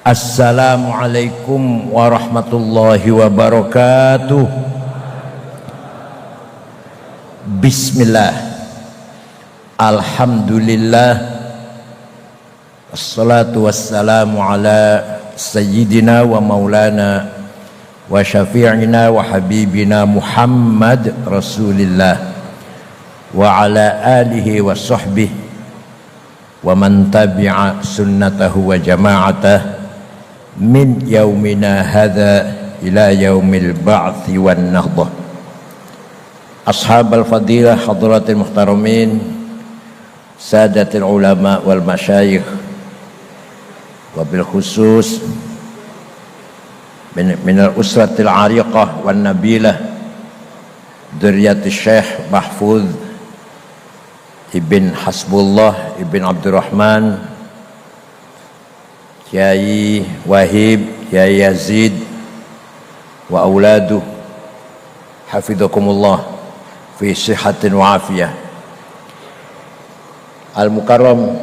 Assalamualaikum warahmatullahi wabarakatuh. Bismillah, alhamdulillah, assalatu wassalamu ala sayyidina wa maulana wa syafi'ina wa habibina Muhammad Rasulillah wa ala alihi wa sahbihi wa man tabi'a sunnatahu wa jama'atah min yaumina hadha ila yaumil ba'thi wan nahdah. Ashabal fadilah hadratil muhtaramin, sadatil ulama wal masyayikh, wabil khusus min al usratil ariqah wan nabilah dzurriyyatis syekh Mahfuz ibn Hasbullah ibn Abdurrahman, Kiai Wahib, Kiai Yazid wa auladuh, hafidhakumullah fi sihatin wa afiyah. Al-Mukarram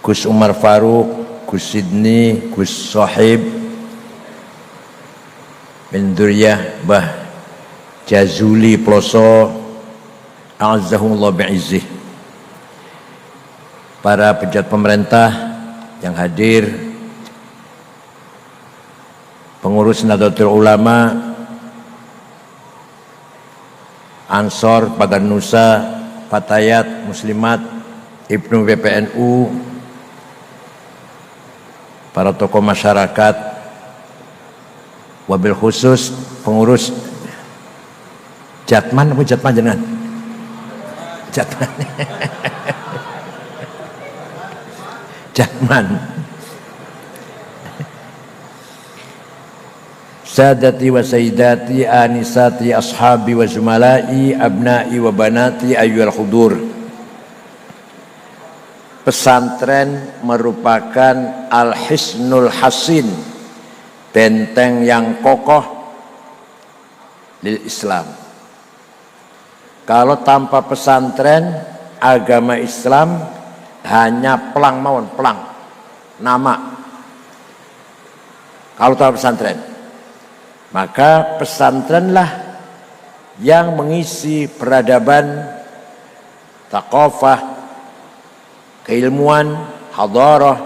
Gus Umar Faruk, Gus Sidni, Gus Sohib min Duriyah Bah Jazuli Ploso, a'azzahumullah bi'izzih. Para pejabat pemerintah yang hadir, pengurus Nahdlatul Ulama, Ansor, Pagar Nusa, Fatayat, Muslimat, Ibnu PPNU, para tokoh masyarakat, wabil khusus pengurus Jatman, apa Jatman jenengan? Jatman. Jatman. Sadati wa sayyidati, anisati, ashabi wa zumalai, abnai wa banati, ayyuhal hudur. Pesantren merupakan al-hisnul hasin, benteng yang kokoh lil Islam. Kalau tanpa pesantren, agama Islam hanya pelang mawon, pelang nama. Kalau tanpa pesantren, maka pesantrenlah yang mengisi peradaban, thaqafah, keilmuan, hadarah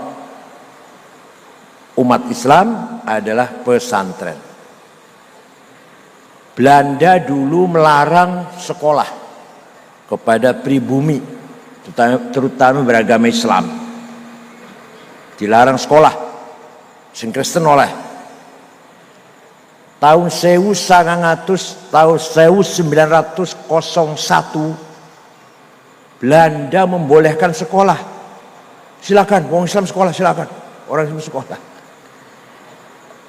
umat Islam adalah pesantren. Belanda dulu melarang sekolah kepada pribumi, terutama beragama Islam. Dilarang sekolah sing Kristen oleh. Tahun 1901 Belanda membolehkan sekolah. Silakan, orang Islam sekolah, silakan. Orang Islam sekolah.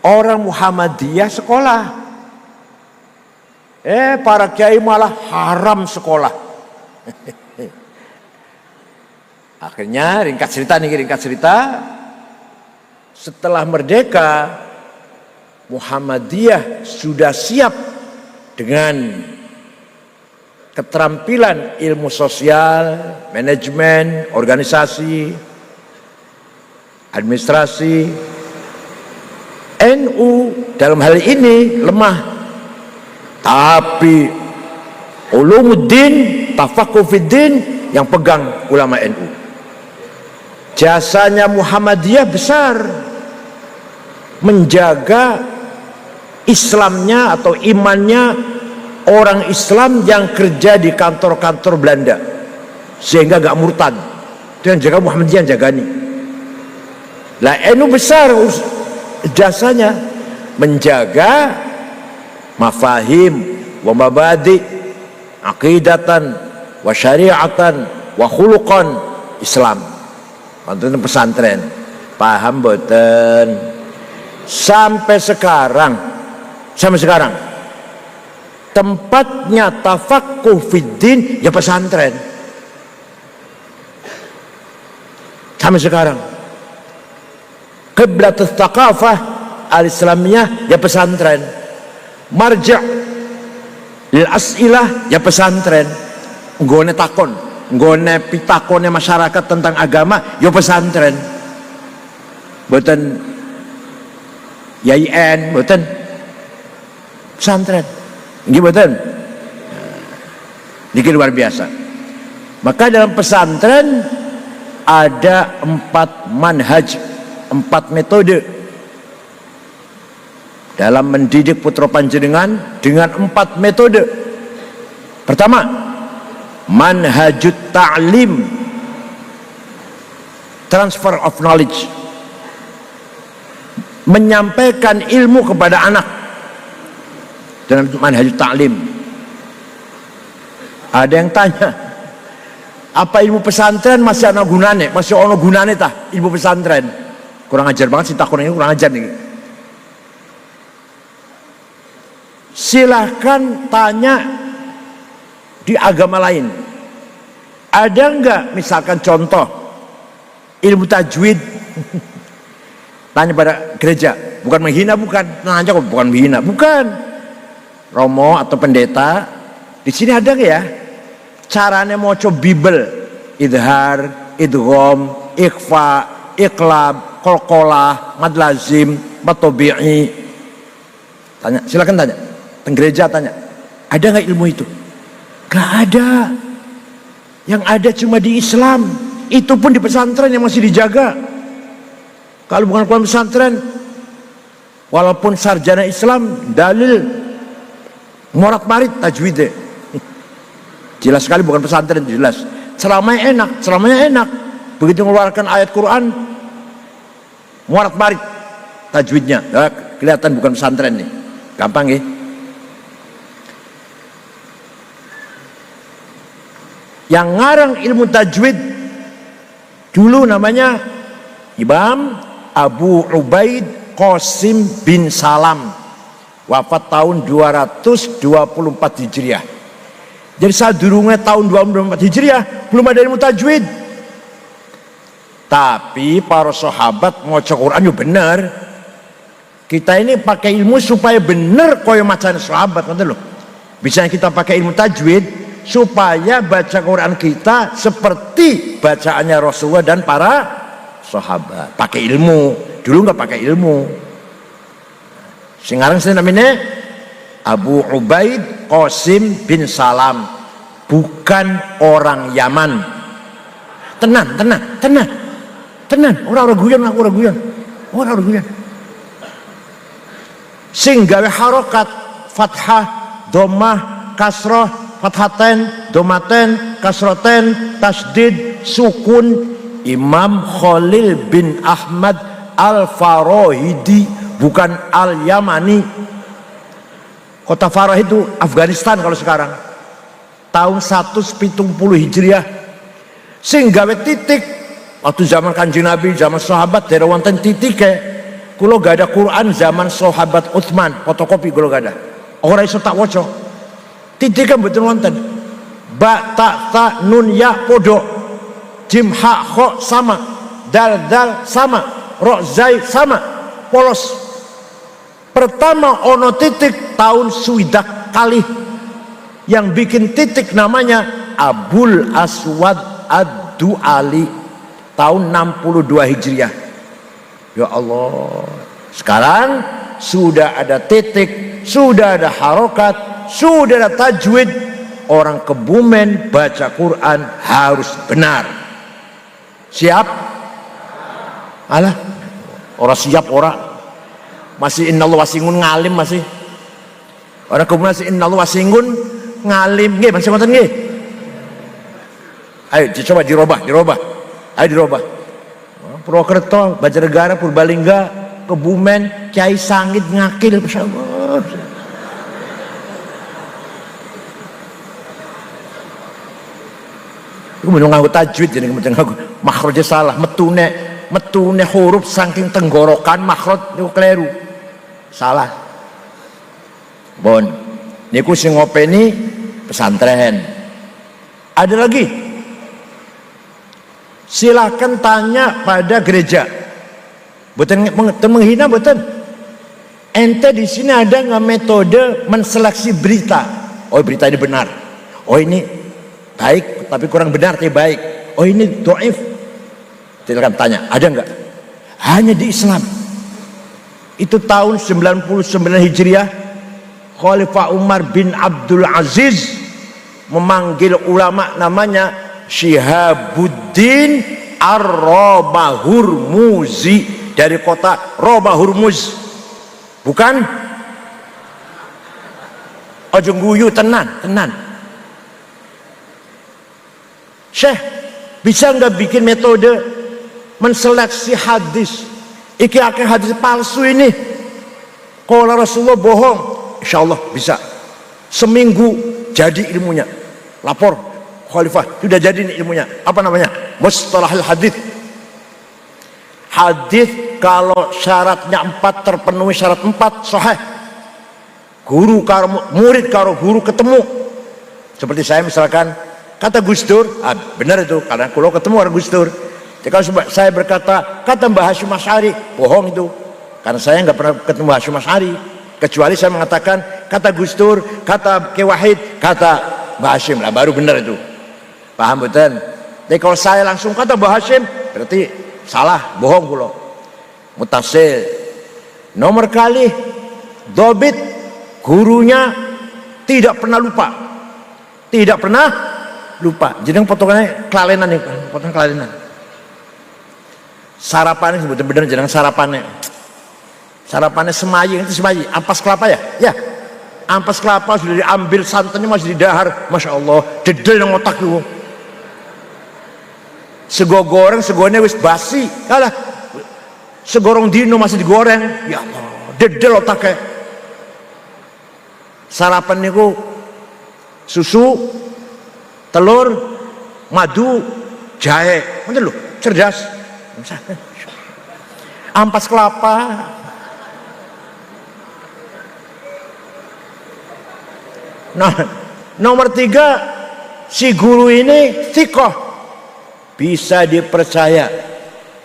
Orang Muhammadiyah sekolah. Para kiai malah haram sekolah. Akhirnya ringkat cerita, setelah merdeka, Muhammadiyah sudah siap dengan keterampilan ilmu sosial, manajemen, organisasi, administrasi. NU dalam hal ini lemah, tapi ulumuddin, tafaqquh fiddin yang pegang ulama NU. Jasanya Muhammadiyah besar menjaga Islamnya atau imannya orang Islam yang kerja di kantor-kantor Belanda sehingga gak murtad. Dan jaga Muhammadiyah jagani. Lah NU besar jasanya menjaga mafahim wa mabadi, aqidatan wa syariatan wa khuluqan Islam. Mantan pesantren, paham boten? Sampai sekarang tempatnya tafaqquh fiddin ya pesantren. Sampai sekarang qiblatus tsaqafah al-islamiyah ya pesantren. Marja' lil as'ilah ya pesantren. Nggone takon, nggone pitakone masyarakat tentang agama ya pesantren. Mboten YIN, mboten pesantren. Nggih mboten. Niki luar biasa. Maka dalam pesantren ada 4 manhaj, 4 metode dalam mendidik putra panjenengan dengan 4 metode. Pertama, manhajut ta'lim, transfer of knowledge, menyampaikan ilmu kepada anak dalam manhajut ta'lim. Ada yang tanya, apa ilmu pesantren masih ada gunanya? Masih ada gunanya tah ilmu pesantren? Kurang ajar banget sih takut ini, kurang ajar nih. Silahkan tanya di agama lain. Ada enggak misalkan contoh ilmu tajwid? Tanya pada gereja, bukan menghina, bukan nanya kok, bukan menghina, bukan. Romo atau pendeta, di sini ada enggak ya? Caranya mau coba Bible, idhar, idgham, ikhfa, iqlab, qalqalah, mad lazim, mad tabi'i. Tanya, silakan tanya. Teng gereja tanya, ada nggak ilmu itu? Gak ada. Yang ada cuma di Islam. Itu pun di pesantren yang masih dijaga. Kalau bukan Quran pesantren, walaupun sarjana Islam, dalil morat marit tajwid. Jelas sekali bukan pesantren, jelas. Ceramahnya enak. Begitu mengeluarkan ayat Quran, morat marit tajwidnya. Nah, kelihatan bukan pesantren nih. Gampang ya. Yang ngarang ilmu tajwid dulu namanya Imam Abu Ubaid Qasim bin Salam, wafat tahun 224 Hijriah. Jadi saat durungnya tahun 224 Hijriah belum ada ilmu tajwid. Tapi para sahabat maca Quran yo bener. Kita ini pakai ilmu supaya bener koyo macam sahabat, ngerti lho. Bisa kita pakai ilmu tajwid supaya baca Quran kita seperti bacaannya Rasulullah dan para sahabat. Pakai ilmu. Dulu nggak pakai ilmu. Sekarang saya namanya Abu Ubaid Qasim bin Salam, bukan orang Yaman. Tenan. Orang guyon. Sing gawe harokat fathah, dhammah, kasroh, fathaten, domaten, kasroten, tasdid, sukun. Imam Khalil bin Ahmad Al-Farahidi, bukan Al-Yamani. Kota Farah itu Afghanistan kalau sekarang. Tahun 170 Hijriah. Sing gawe titik waktu zaman Kanjeng Nabi, zaman sahabat dari wonten titik kulo gak ada Quran zaman sahabat Utsman, fotokopi kulo gak ada. Ora iso tak waca. Titik kan betul wonten. Ba ta ta nun ya podo. Jim ha kho sama. Dal dal sama. Ro zai sama. Polos. Pertama ono titik tahun swidak kali. Yang bikin titik namanya Abul Aswad Ad-Du'ali, tahun 62 Hijriah. Ya Allah, sekarang sudah ada titik, sudah ada harokat, sudah ada tajwid. Orang Kebumen baca Quran harus benar. Siap? Alah, orang siap orang. Masih innallahu wasingun ngalim masih. Orang Kebumen masih innallahu wasingun ngalim. Nggih, masih ngoten nggih. Ayo coba dirubah. Ayo dirubah. Purwokerto, Banjarnegara, Purbalingga, Kebumen, Kiai Sangit ngakil, masyaallah. Iku menunggu tajwid jadi menunggu makhrajnya salah, metune huruf saking tenggorokan makhraj niku keliru. Salah. Bon. Niku sing ngopeni pesantren. Ada lagi. Silakan tanya pada gereja. Boten menghina boten. Ente di sini ada nggak metode menseleksi berita? Oh berita ini benar. Oh ini baik tapi kurang benar tapi baik. Oh ini dhaif. Silakan tanya. Ada nggak? hanya di Islam. Itu tahun 99 Hijriah, Khalifah Umar bin Abdul Aziz memanggil ulama namanya Syihabuddin Ar-Robahurmuzi dari kota Robahurmuz. Bukan ojo guyu, tenan. Syekh, bisa nggak bikin metode menseleksi hadis? Iki akeh hadis palsu ini. Kalau Rasulullah bohong, insya Allah bisa. Seminggu jadi ilmunya. Lapor Khalifah, sudah jadi ini ilmunya. Apa namanya? Mustalahul hadis. Hadis kalau syaratnya 4 terpenuhi syarat 4 sahih. Guru karo murid karo guru ketemu. Seperti saya misalkan kata Gus Dur, benar itu karena kalau ketemu orang Gus Dur. Jadi kalau saya berkata kata Mbah Hasyim Asy'ari, bohong itu, karena saya nggak pernah ketemu Mbah Hasyim Asy'ari, kecuali saya mengatakan kata Gus Dur, kata Ki Wahid, kata Mbah Hasyim, lah baru benar itu. Paham betul? Jadi kalau saya langsung kata Mbah Hasyim, berarti salah, bohong pulau. Mutasil. Nomor kali dobit, gurunya tidak pernah lupa. Jadi potongannya kelalenan nih, potongan kelalenan. Sarapannya bener-bener jangan sarapannya semayi, itu semayi ampas kelapa ya ampas kelapa sudah diambil santannya masih di dahar, masya Allah, dedel yang otak itu. Sego goreng, segonya wis basi, kalah segorong dino masih digoreng, ya Allah, dedel otaknya. Sarapan niku susu, telur, madu, jahe, bener loh, cerdas. Ampas kelapa. Nah, nomor 3, si guru ini thikoh, bisa dipercaya,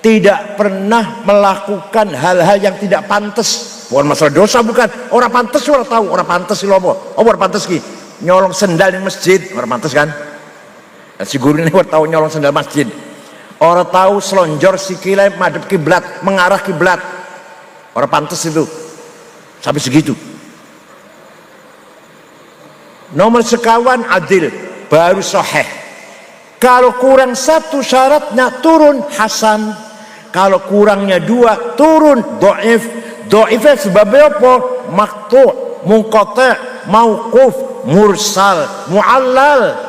tidak pernah melakukan hal-hal yang tidak pantas. Bukan masalah dosa, bukan. Orang pantas orang tahu, orang pantas sih lobo. Orang pantas ki nyolong sendal di masjid, orang pantas kan? Dan si guru ini orang tahu nyolong sendal masjid. Orang tahu selonjor sikilnya madhep kiblat, mengarah kiblat. Orang pantas itu. Sampai segitu. Nomor sekawan adil, baru sahih. Kalau kurang 1 syaratnya turun hasan. Kalau kurangnya 2 turun dhaif. Dhaifnya sebabnya apa? Maqtu', munqati', mauquf, mursal, muallal.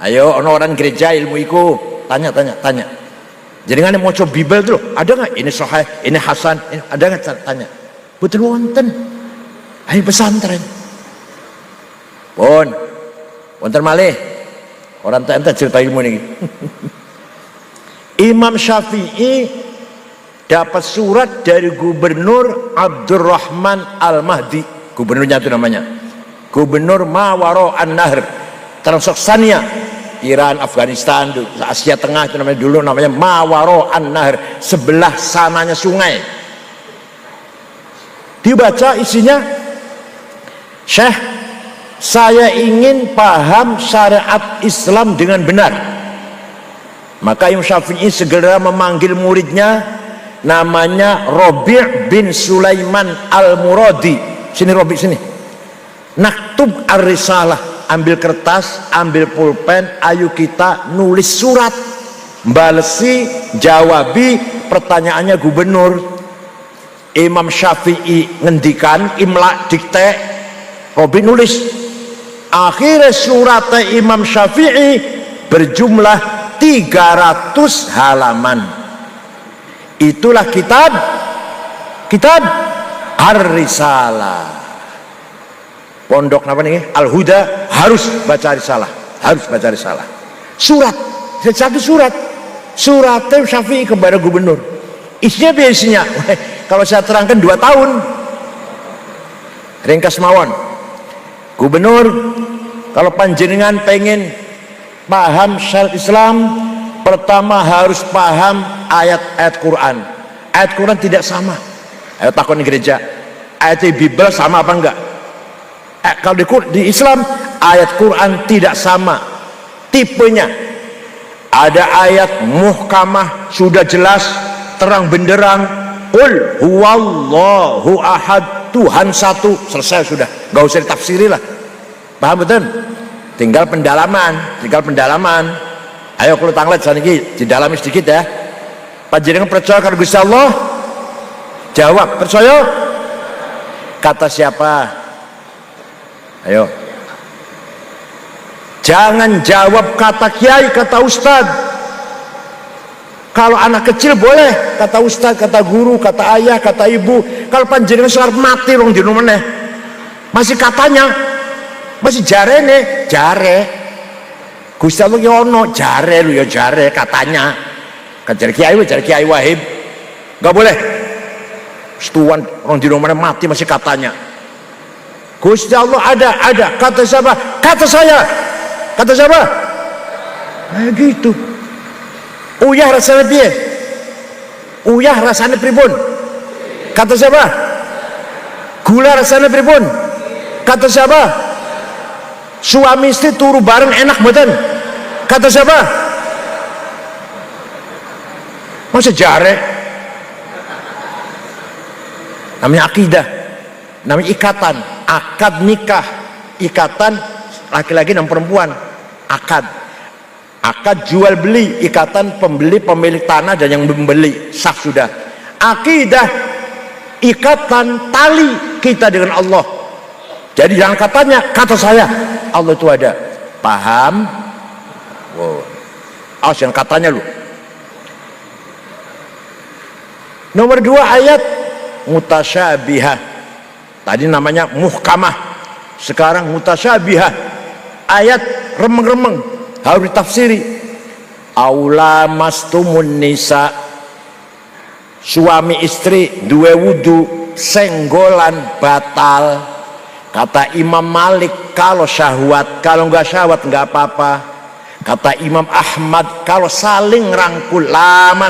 Ayo orang gereja ilmu iku tanya. Jadi kan mau coba Bible tuh, ada nggak ini sahih, ini hasan, ini, ada nggak tanya? Betul wonten. Ayo pesantren. Wonten malih. Orang tak cerita ilmu nih. Imam Syafi'i dapat surat dari Gubernur Abdurrahman Al-Mahdi, gubernurnya itu namanya. Gubernur Mawaro An-Nahr, Transoksania. Iran, Afghanistan, Asia Tengah itu namanya Mawaro An-Nahr, sebelah sananya sungai. Dibaca isinya, Syekh, saya ingin paham syariat Islam dengan benar. Maka Imam Syafi'i segera memanggil muridnya, namanya Robi' bin Sulaiman Al-Muradi. Sini Robi, sini. Naktub ar-risalah. Ambil kertas, ambil pulpen, ayo kita nulis surat, balesi, jawabi pertanyaannya gubernur. Imam Syafi'i ngendikan, imla dikte, Robi nulis. Akhirnya suratnya Imam Syafi'i berjumlah 300 halaman. Itulah kitab Ar-Risalah. Pondok apa nih? Al-Huda harus baca risalah, Surat, satu suratnya Syafi'i kepada gubernur. Isinya biasanya, kalau saya terangkan 2 tahun. Ringkas mawon. Gubernur, kalau panjenengan pengen paham syariat Islam, pertama harus paham ayat-ayat Quran. Ayat Quran tidak sama. Ayo takon di gereja, ayat Bible sama apa enggak? Kalau di Islam ayat Quran tidak sama tipenya. Ada ayat muhkamah sudah jelas terang benderang, qul huwallahu ahad, Tuhan satu, selesai sudah, nggak usah ditafsiri lah. Paham betul? Tinggal pendalaman. Ayo kalau tanglet saniki didalami sedikit ya. Panjenengan percaya kalau Gusti Allah? Jawab, percaya? Kata siapa? Ayo. Jangan jawab kata kiai, kata ustad. Kalau anak kecil boleh kata ustad, kata guru, kata ayah, kata ibu. Kalau panjenengan sudah mati rong dino meneh, masih katanya, masih jare. Gusti Allah ki ono jare lu ya, jare katanya. Kajar kiai Wahib. Enggak boleh. Setuan rong dino meneh mati masih katanya. Gusti Allah ada. Kata siapa? Kata saya. Kata siapa? Nah gitu. Uyah rasanya piye? Uyah rasanya pripun? Kata siapa? Gula rasanya pripun? Kata siapa? Suami istri turu bareng enak mboten? Kata siapa? Masa jare? Namanya akidah, namanya ikatan, akad nikah, ikatan laki-laki dan perempuan, akad jual beli, ikatan pembeli pemilik tanah dan yang membeli, sah sudah. Akidah, ikatan tali kita dengan Allah. Jadi jangan katanya, kata saya, Allah itu ada. Paham? Wow. Awas yang katanya lu. Nomor 2 ayat mutasyabihah. Tadi namanya muhkamah, sekarang mutasyabihah. Ayat remeng-remeng, harus ditafsiri. Aula mastumun nisa, suami istri duwe wudu senggolan batal. Kata Imam Malik kalau syahwat, kalau nggak syahwat nggak apa-apa. Kata Imam Ahmad kalau saling rangkul lama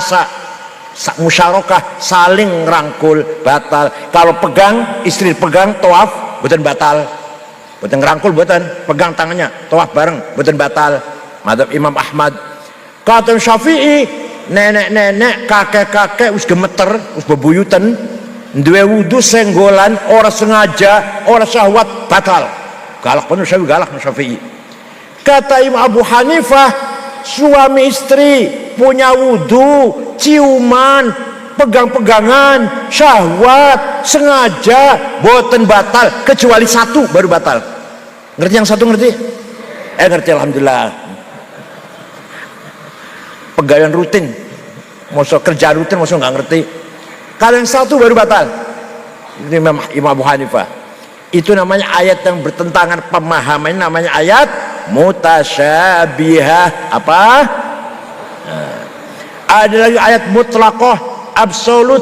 musyarakah, saling rangkul batal. Kalau pegang, istri pegang tawaf bukan batal. Bukan ngerangkul, bukan pegang tangannya tawaf bareng, bukan batal. Madzhab Imam Ahmad. Kata Syafi'i, nenek-nenek, kakek-kakek us gemeter, us bebuyutan, duwe wudu senggolan, ora sengaja, ora syahwat, batal. Galak bener Syafi'i. Kata Imam Abu Hanifah, suami istri punya wudu, ciuman, pegang-pegangan, syahwat, sengaja, boten batal, kecuali satu baru batal. Ngerti yang satu ngerti? Ngerti alhamdulillah. Pegawaian rutin, maksud kerja rutin, maksud nggak ngerti. Kalau yang satu baru batal. Ini Imam Abu Hanifah. Itu namanya ayat yang bertentangan pemahaman, namanya ayat mutasyabihah. Apa? Ada lagi ayat mutlaqah, absolut.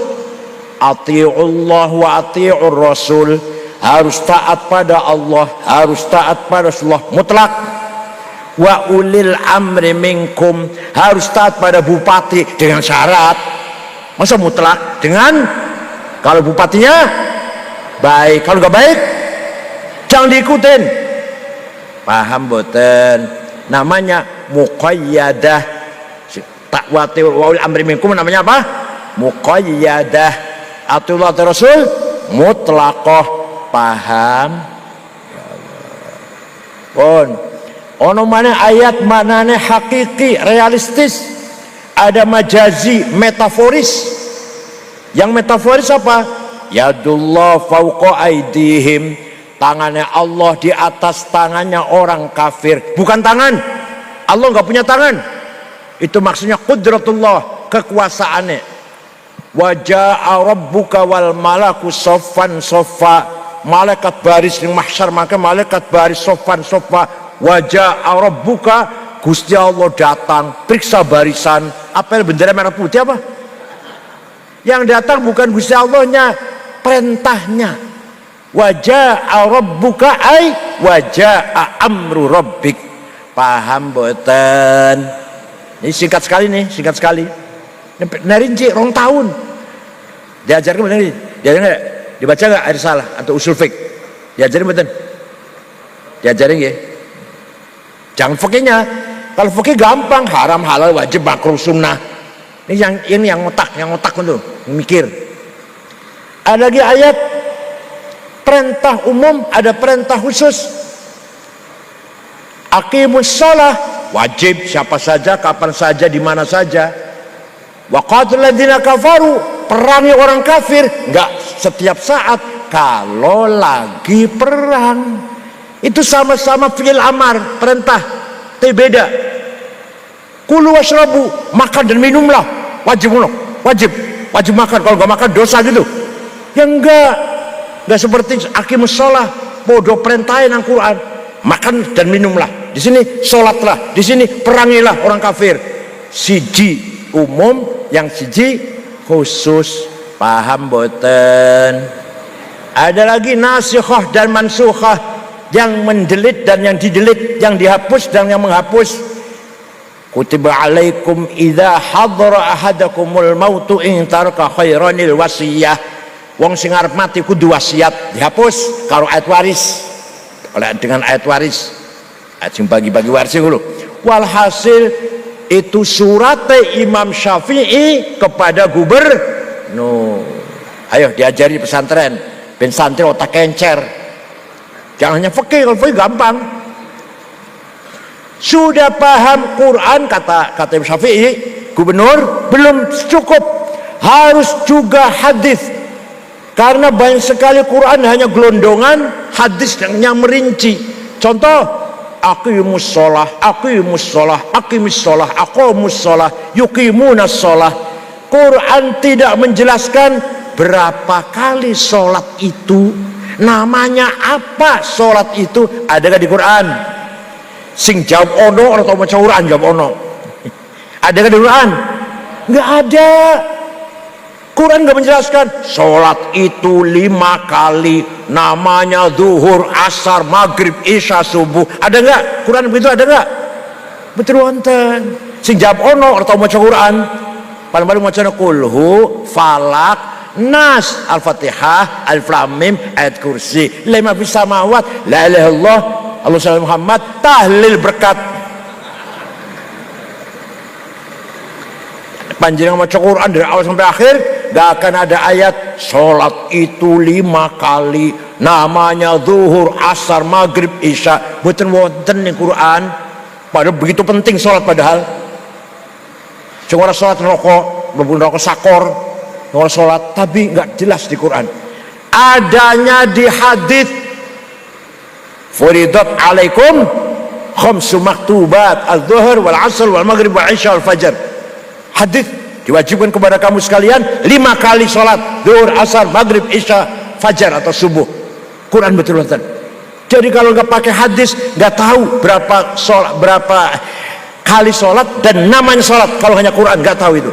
Ati'ullah wa ati'ur rasul, harus taat pada Allah, harus taat pada Rasulullah, mutlak. Wa ulil amri minkum, harus taat pada bupati dengan syarat. Masa mutlak? Dengan kalau bupatinya baik, kalau nggak baik jangan diikutin. Paham boten? Namanya muqayyadah. Takwati wa ulil amri minkum namanya apa? Muqayyadah. Atullah Rasul mutlaqah. Paham? Pun ono mana ayat manane hakiki realistis, ada majazi metaforis. Yang metaforis apa? Yadullah fauqa aidihim, tangannya Allah di atas tangannya orang kafir. Bukan tangan, Allah nggak punya tangan. Itu maksudnya qudratullah, kekuasaannya. Waja'a rabbuka wal malaku soffan soffa, malaikat baris ning mahsyar, maka malaikat baris soffan soffa. Waja'a rabbuka, Gusti Allah datang, periksa barisan. Apa yang bendera merah putih apa? Yang datang bukan Gusti Allahnya, perintahnya. Waja'a rabbuka ay waja'a amru rabbik. Paham boten? Ini singkat sekali nih, singkat sekali. Nerinci rong tahun. Diajarkan betul nih? Diajarin nggak? Dibaca nggak air salah atau usul fik? Diajarin betul? Diajarin ya? Jangan fikihnya. Kalau fikih gampang, haram, halal, wajib, makruh, sunnah. Ini yang otak itu mikir. Ada lagi ayat perintah umum, ada perintah khusus. Aqimus shalah, wajib siapa saja, kapan saja, di mana saja. Wa qatilul ladzina kafaru, perangi orang kafir, enggak setiap saat, kalau lagi perang. Itu sama-sama fi'il amar, perintah, tapi beda. Kulu washrabu, makan dan minumlah, wajib makan, kalau enggak makan dosa gitu. Ya enggak seperti aqimus shalah, bodoh perintahin Al-Quran, makan dan minumlah, di sini sholatlah, di sini perangilah orang kafir. Siji umum, yang siji khusus. Paham boten? Ada lagi nasikhah dan mansukhah, yang mendelit dan yang didelit, yang dihapus dan yang menghapus. Kutiba alaikum idza hadara ahadakumul mautu in taraka khairanil wasiyah. Wong sing arep mati kudu wasiat, dihapus kalau ayat waris. Oleh dengan ayat waris, ayat sing bagi-bagi waris dulu. Walhasil itu surat Imam Syafi'i kepada gubernur. Ayo diajari pesantren, ben santri otak kencer. Jangan hanya fikih, kalau fikih gampang. Sudah paham Quran, kata Imam Syafi'i, gubernur, belum cukup, harus juga hadis. Karena banyak sekali Quran hanya gelondongan, hadis yang merinci. Contoh, aqimus sholah, aqamus sholah, yuqimunas sholah. Quran tidak menjelaskan berapa kali sholat itu, namanya apa sholat itu, ada gak di Quran? Sing jawab ono atau maca Quran jawab ono. Ada gak di Quran? Nggak ada. Quran nggak menjelaskan sholat itu 5 kali, namanya zuhur, asar, maghrib, isya, subuh. Ada nggak? Quran begitu ada nggak? Betul wonten. Sing jawab ono atau maca Quran, paling maca kulhu, falak, nas, al-fatihah, alif lam mim, ayat kursi, lima fis samawat, la ilaha illallah, Allahumma Muhammad, tahlil berkat. Panjenengan maca Quran dari awal sampai akhir, gak akan ada ayat sholat itu 5 kali, namanya zuhur, asar, maghrib, isya. Boten wonten ning Quran. Padahal begitu penting sholat, padahal cuma sholat rokok, rokok sakor, sholat, tapi nggak jelas di Quran. Adanya di hadis, furidat alaikum khamsu maktubat, az-zuhur wal asr wal maghrib wal isya wal fajr. Hadis, diwajibkan kepada kamu sekalian 5 kali sholat, zuhur, asar, maghrib, isya, fajar atau subuh. Quran betul-betul. Jadi kalau nggak pakai hadis, nggak tahu berapa kali sholat dan namanya sholat. Kalau hanya Quran nggak tahu itu.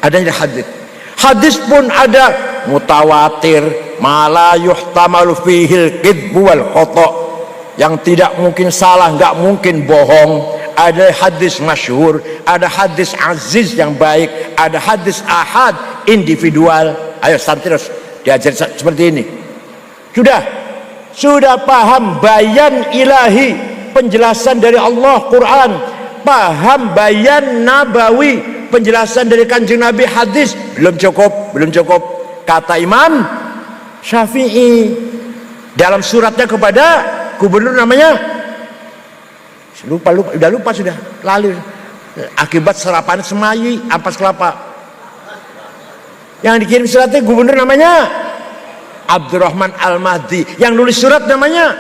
Adanya hadis. Hadis pun ada mutawatir, mala yuhtamalu fihil kidbu wal khata', yang tidak mungkin salah, nggak mungkin bohong. Ada hadis masyhur, ada hadis aziz yang baik, ada hadis ahad individual. Ayo santri terus diajar seperti ini. Sudah paham bayan ilahi, penjelasan dari Allah Quran, paham bayan nabawi, penjelasan dari kanjeng Nabi hadis, belum cukup. Kata Imam Syafi'i dalam suratnya kepada gubernur, namanya udah lupa sudah, lalu akibat serapan semayi ampas kelapa. Yang dikirim suratnya gubernur namanya Abdurrahman Al-Mahdi, yang nulis surat namanya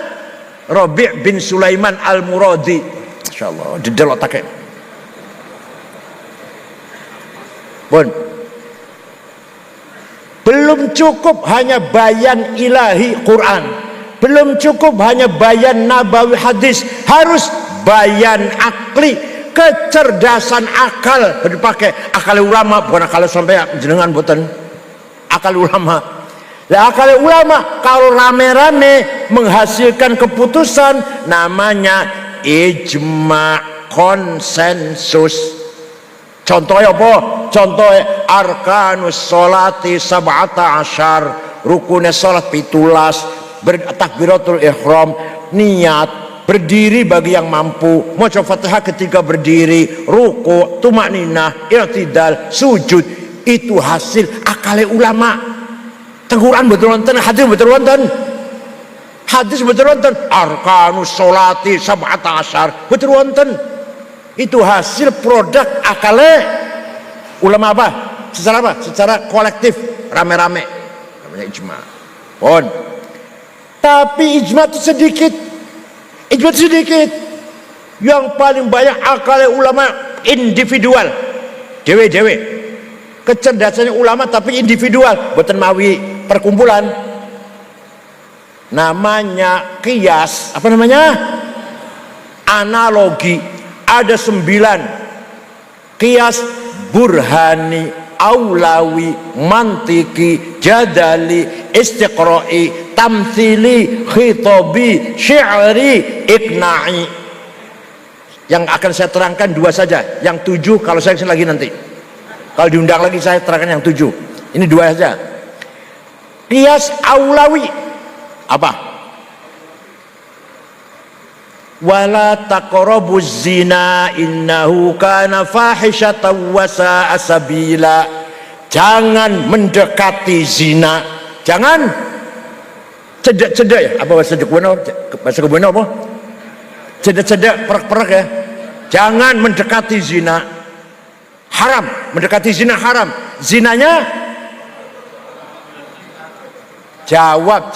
Rabi' bin Sulaiman Al-Muradi. Insyaallah dedel otaknya. Belum cukup hanya bayan ilahi Quran, belum cukup hanya bayan nabawi hadis, harus bayan akli, kecerdasan akal. Dipakai akal ulama, bukan akal sampai jenengan, boten akal ulama. Lah akal ulama kalau rame-rame menghasilkan keputusan, namanya ijma, konsensus. Contohnya apa? Contohnya arkanus sholati sab'ata asyar, rukunnya sholat 17, bertakbiratul ihram, niat, berdiri bagi yang mampu, maca Fatihah ketika berdiri, ruku, tumakninah, i'tidal, sujud, itu hasil akale ulama. Quran betul wonten, hadis betul wonten. Hadis betul wonten, arkanus sholati sab'ata asyar betul wonten. Itu hasil produk akale ulama apa? Secara apa? Secara kolektif, rame-rame. Namanya ijma. Pon. Tapi ijma itu sedikit. Ijma itu sedikit. Yang paling banyak akal ulama individual. Dewe-dewe. Kecerdasannya ulama tapi individual. Boten mawi perkumpulan. Namanya qiyas. Apa namanya? Analogi. Ada 9. Qiyas, burhani, aulawi, mantiki, jadali, istiqra'i, tamthili, khitabi, syi'ri, iqna'i. Yang akan saya terangkan 2 saja, yang 7 kalau saya lagi nanti. Kalau diundang lagi saya terangkan yang 7. Ini 2 saja. Qiyas aulawi apa? Wala taqrabuz zina innahu kana fahishatan wa sa'a sabila. Jangan mendekati zina. Jangan cedek-cedek ya, apa bahasa Jepun, bahasa kebun apa? Cedek-cedek, perak-perak ya. Jangan mendekati zina. Haram, mendekati zina haram. Zinanya jawab.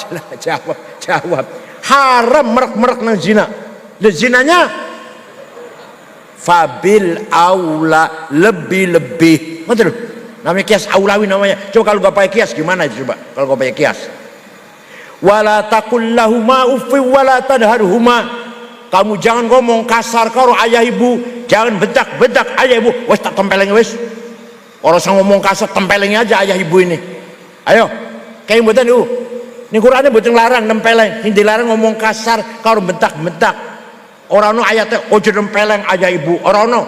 Haram merak-merak nang zina. Dan zinanya fabil aula, lebih-lebih. Betul? Namanya kias aulawi namanya. Coba kalau gak pakai kias gimana coba? Kalau gak pakai kias. Wala taqul lahuma uffi wala tadharhuma. Kamu jangan ngomong kasar karo ayah ibu. Jangan bedak-bedak ayah ibu. Wes tak tempeleng wes. Orang sang ngomong kasar tempeleng aja ayah ibu ini. Ayo, kayak mboten niku. Ini Qur'ane mboten larang nempeleng. Ini dilarang ngomong kasar karo bentak-bentak. Orang no ayatnya ojo nempeleng ayah ibu. Orang no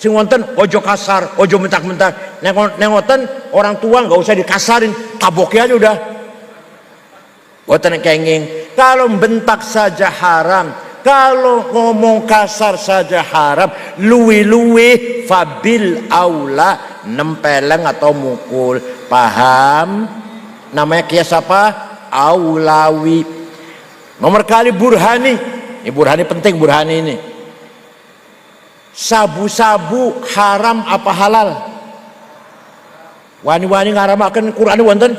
sing wonten ojo kasar, ojo bentak-bentak. Nengoten orang tua nggak usah dikasarin, taboki aja udah. Wonten kenging. Kalau bentak saja haram, kalau ngomong kasar saja haram, luwi-luwi fabil aula nempeleng atau mukul. Paham? Namanya kias apa? Aulawi. Nomor kali burhani. Ini burhani penting, burhani ini. Sabu-sabu haram apa halal? Wani-wani ngaramaken Quran wonten?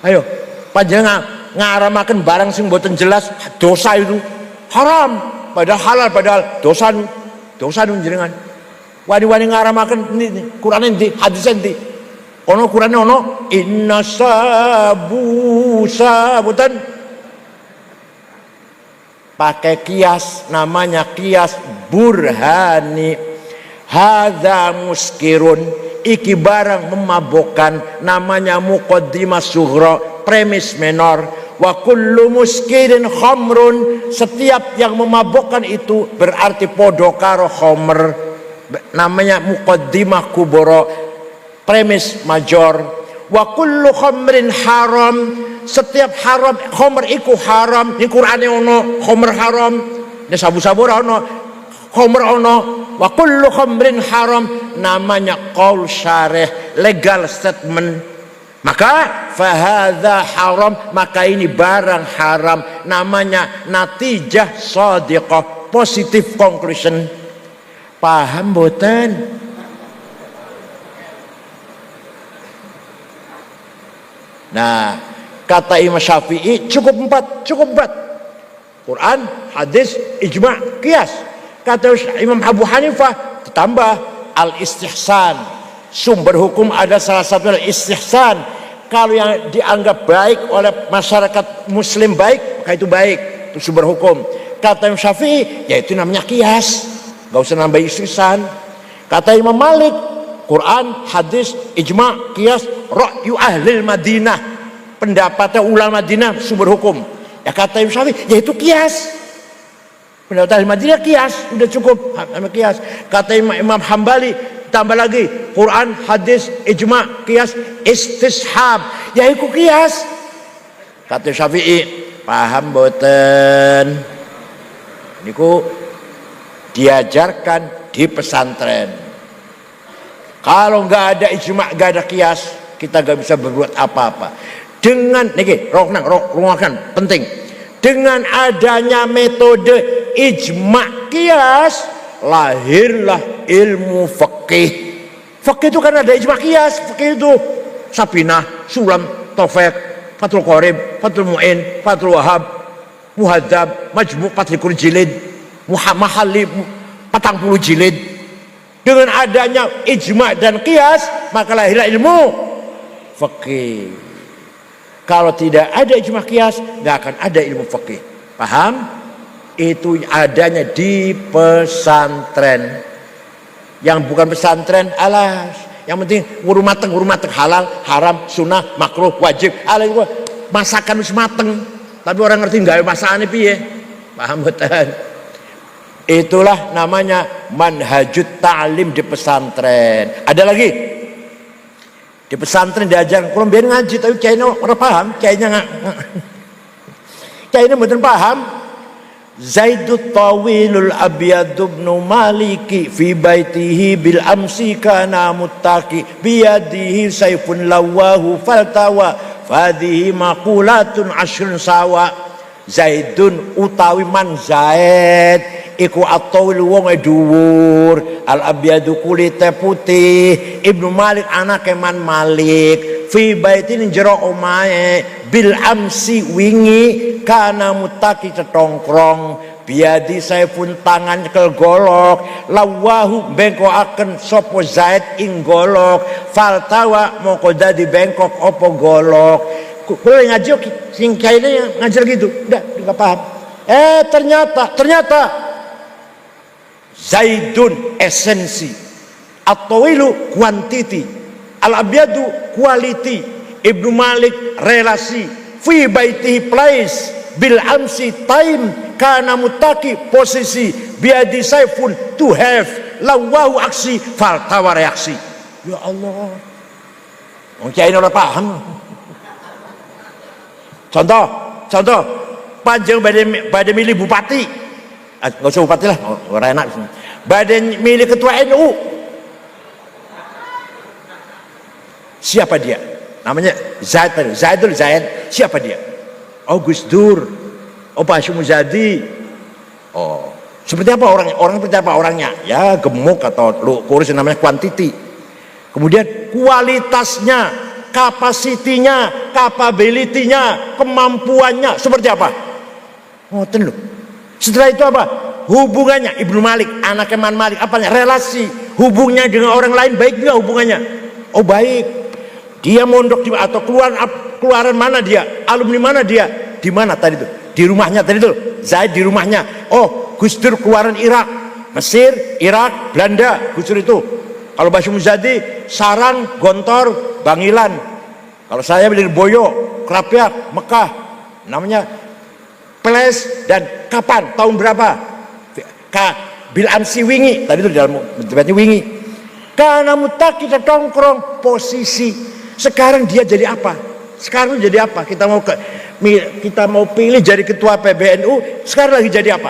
Ayo, panjenengan ngaramaken barang sing mboten jelas dosa itu haram, padahal halal, padahal dosa nu jenengan. Wani-wani ngaramaken ini Quran endi, hadis endi? Ono Quran ono inna sabutan pakai kias, namanya kias burhani. Hadza muskirun, iki barang memabukkan, namanya muqaddimah sughra, premis menor. Wa kullu muskirin khamrun, setiap yang memabukkan itu berarti podo karo khamr, namanya muqaddimah kubra, premis major. Wa kullu khamrin haram, setiap haram khamr iku haram. Ini Qur'ane ono khamr haram, ini sabu-sabu ono khamr ono. Wa kullu khamrin haram, namanya qaul syarih, legal statement. Maka fahadha haram, maka ini barang haram, namanya natijah shadiqah, positive conclusion. Paham boten? Nah, kata Imam Syafi'i cukup 4. Quran, hadis, ijma', qiyas. Kata Imam Abu Hanifah ditambah al-istihsan. Sumber hukum ada salah satu al-istihsan. Kalau yang dianggap baik oleh masyarakat muslim baik, maka itu baik, itu sumber hukum. Kata Imam Syafi'i, yaitu namanya qiyas. Gak usah nambah istihsan. Kata Imam Malik, Quran, hadis, ijma', qiyas, ra'yu ahlil Madinah, pendapatnya ulama Madinah, sumber hukum. Ya kata Imam Syafi'i, yaitu qiyas. Pendapat ahli Madinah qiyas, udah cukup sama qiyas. Kata Imam Hambali, tambah lagi Quran, hadis, ijma', qiyas, istishab, yaitu qiyas. Kata Syafi'i, paham boten? Niku diajarkan di pesantren. Kalau nggak ada ijma, nggak ada kias, kita nggak bisa berbuat apa-apa. Dengan niki, rungakan penting. Dengan adanya metode ijma kias, lahirlah ilmu fikih. Fikih itu kan ada ijma kias. Fikih itu Sabinah, Sulam, Taufik, Fathul Qorib, Fathul Mu'in, Fathul Wahab, Muhadzab, Majmu' 40 jilid, Mahalli 40 jilid. Dengan adanya ijma dan qiyas, maka lahirlah ilmu fikih. Kalau tidak ada ijma qiyas, nggak akan ada ilmu fikih. Paham? Itu adanya di pesantren. Yang bukan pesantren, alas. Yang penting ngurus mateng, halal, haram, sunnah, makruh, wajib. Alah itu masakan wis mateng. Tapi orang ngerti nggak masakane piye? Paham betul? Itulah namanya manhajut ta'lim di pesantren. Ada lagi di pesantren diajar kalau biar ngaji tapi kayaknya orang paham, kayaknya betul paham. Zaidut tawilul abyadu ibnu maliki fi baitihi bil amsi kana muttaqi biyadihi sayfun lawahu faltawa fadhihi maqulatun ashrun sawa. Zaidun utawi man Zaid iku atawil wong dhuwur, al abyadu kulite putih, ibnu Malik anake man Malik, fi baitin jero omahe bil amsi wingi kana mutaki tetongkrong, biadi saifun tangan nyekel golok, lawahu bengkokaken sapa Zaid ing golok, faltawa moko dadi bengkok apa golok. Kulo ngaji sing kaine ngajar gitu, enggak paham. Ternyata Zaidun esensi, at-tawilu quantity, al-abyadu quality, Ibnu Malik relasi, fi baitihi place, bil amsi time, kana mutaki posisi, biadi saifun to have, lawahu aksi, faltawa reaksi. Ya Allah, wong kiai ora paham. Contoh, panjang badai milih bupati, nggak usah bupati lah, orang enak. Badai milih ketua NU, siapa dia? Namanya Zaidul Zaid. Siapa dia? Oh Gus Dur, oh Pak Hashim Muzadi. Oh, seperti apa orang seperti apa orangnya? Ya gemuk atau kurus, namanya quantity. Kemudian kualitasnya, kapasitinya, capability-nya, kemampuannya seperti apa? Ngoten lho. Setelah itu apa? Hubungannya Ibnu Malik, anak Man Malik, apanya? Relasi, hubungnya dengan orang lain baik juga hubungannya. Oh baik. Dia mondok di atau keluaran mana dia? Alumni mana dia? Di mana tadi itu? Di rumahnya tadi itu. Zaid di rumahnya. Oh, Gus Dur keluaran Irak, Mesir, Irak, Belanda, Gus Dur itu. Kalau Hashim Muzadi, Sarang, Gontor, Bangilan. Kalau saya beli Boyo, Krapyak, Mekah. Namanya Ples dan kapan? Tahun berapa? Bil amsi wingi. Tadi itu di dalam debatnya wingi. Karena mutak kita tongkrong posisi. Sekarang dia jadi apa? Sekarang jadi apa? Kita mau pilih jadi ketua PBNU. Sekarang lagi jadi apa?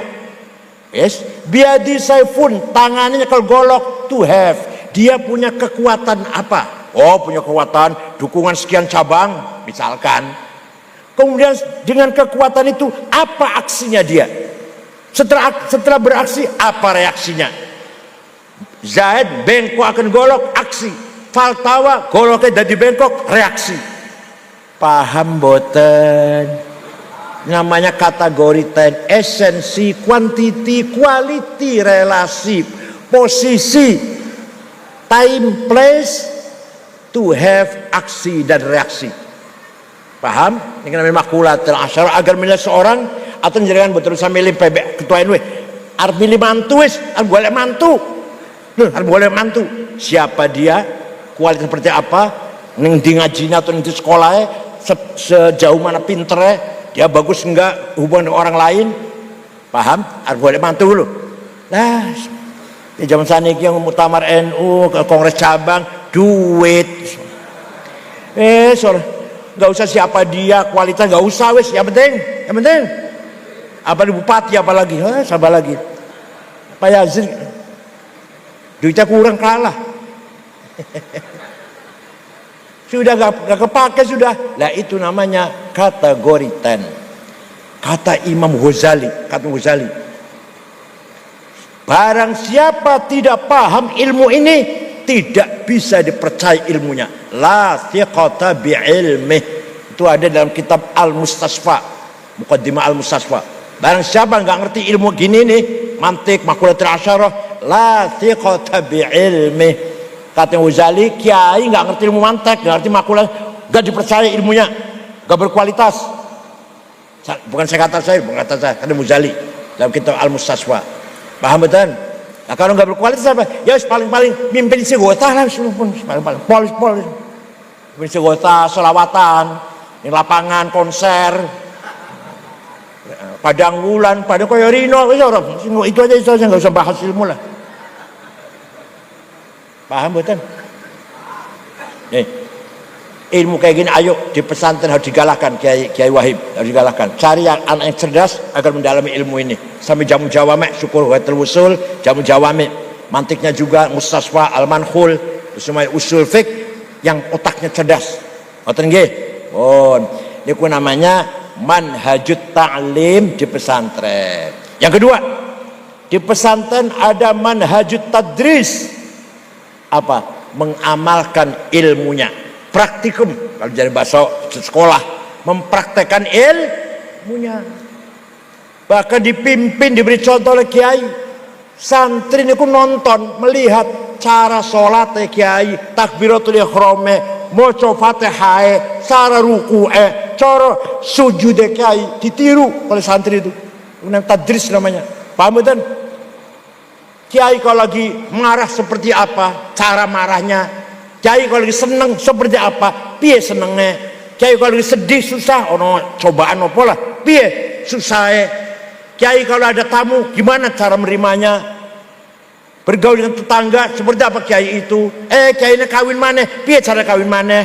Yes. Biadi saifun, tangannya nyekel golok, to have. Dia punya kekuatan apa? Oh, punya kekuatan dukungan sekian cabang, misalkan. Kemudian dengan kekuatan itu apa aksinya dia? Setelah beraksi apa reaksinya? Zaid bengkok akan golok, aksi. Faltawa goloknya jadi bengkok, reaksi. Paham boten? Namanya kategori 10, esensi, quantity, quality, relasi, posisi, time, place, to have, aksi dan reaksi. Paham? Ini namanya makulatul asyara. Agar milih seorang atau menjadikan betul sama milih PB ketua NW. Arep milih mantu wis, arep golek mantu. Arep golek mantu. Siapa dia? Kualitas seperti apa? Ning di ngajinya atau di sekolahnya sejauh mana pinternya? Dia bagus enggak hubungan dengan orang lain? Paham? Arep golek mantu dulu. Nah, di zaman saniki yang muktamar NU ke kongres cabang duit. Nggak usah siapa dia, kualitas nggak usah wes. Yang penting Apa di bupati apalagi? Sabar lagi. Pak Yazid duitnya kurang kalah. Sudah gak kepake sudah. Lah itu namanya kategori 10. Kata Imam Ghazali, barang siapa tidak paham ilmu ini tidak bisa dipercaya ilmunya. La thiqata bi ilmih. Itu ada dalam kitab Al-Mustasfa, Muqaddimah Al-Mustasfa. Barang siapa nggak ngerti ilmu gini nih, mantik, makulatul asyarah, la thiqata bi ilmih. Kata Ghazali, kiai nggak ngerti ilmu mantik, nggak ngerti makulah, nggak dipercaya ilmunya, nggak berkualitas. Bukan kata saya, kata Ghazali dalam kitab Al-Mustasfa. Paham betul? Nah, kalau nggak berkualitas apa? Ya paling-paling mimpin segota lah, paling polis. Mimpin segota, selawatan, di lapangan konser, padang wulan, pada koyo rino, itu aja nggak usah bahas ilmu lah. Paham betul? Nih, ilmu kayak gini, ayo di pesantren harus digalakkan, Kiai Wahib harus digalakkan. Cari yang anak yang cerdas agar mendalami ilmu ini. Sampai jamu jawame, syukur watul wusul, jamu jawame, mantiknya juga Mustasfa, Al-Manhul, semua usul fiqh yang otaknya cerdas. Ngoten nggih? Pun niku namanya manhajut ta'lim di pesantren. Yang kedua, di pesantren ada manhajut tadris. Apa? Mengamalkan ilmunya. Praktikum, kalau jadi bahasa sekolah, mempraktekkan ilmunya. Bahkan dipimpin, diberi contoh oleh kiai. Santri niku nonton, melihat cara sholat kiai, takbiratul ihram, maca Fatihah, cara ruku'e, cara sujud kiai, ditiru oleh santri itu. Tadris namanya. Paham betul? Kiai kalau lagi marah seperti apa, cara marahnya. Kiai kalau lagi seneng seperti apa, piye senengnya. Kiai kalau lagi sedih susah, ono cobaan apa lah, piye susahnya. Kiai kalau ada tamu, gimana cara menerimanya. Bergaul dengan tetangga, seperti apa kiai itu. Kiai ini kawin mana, piye cara kawin mana.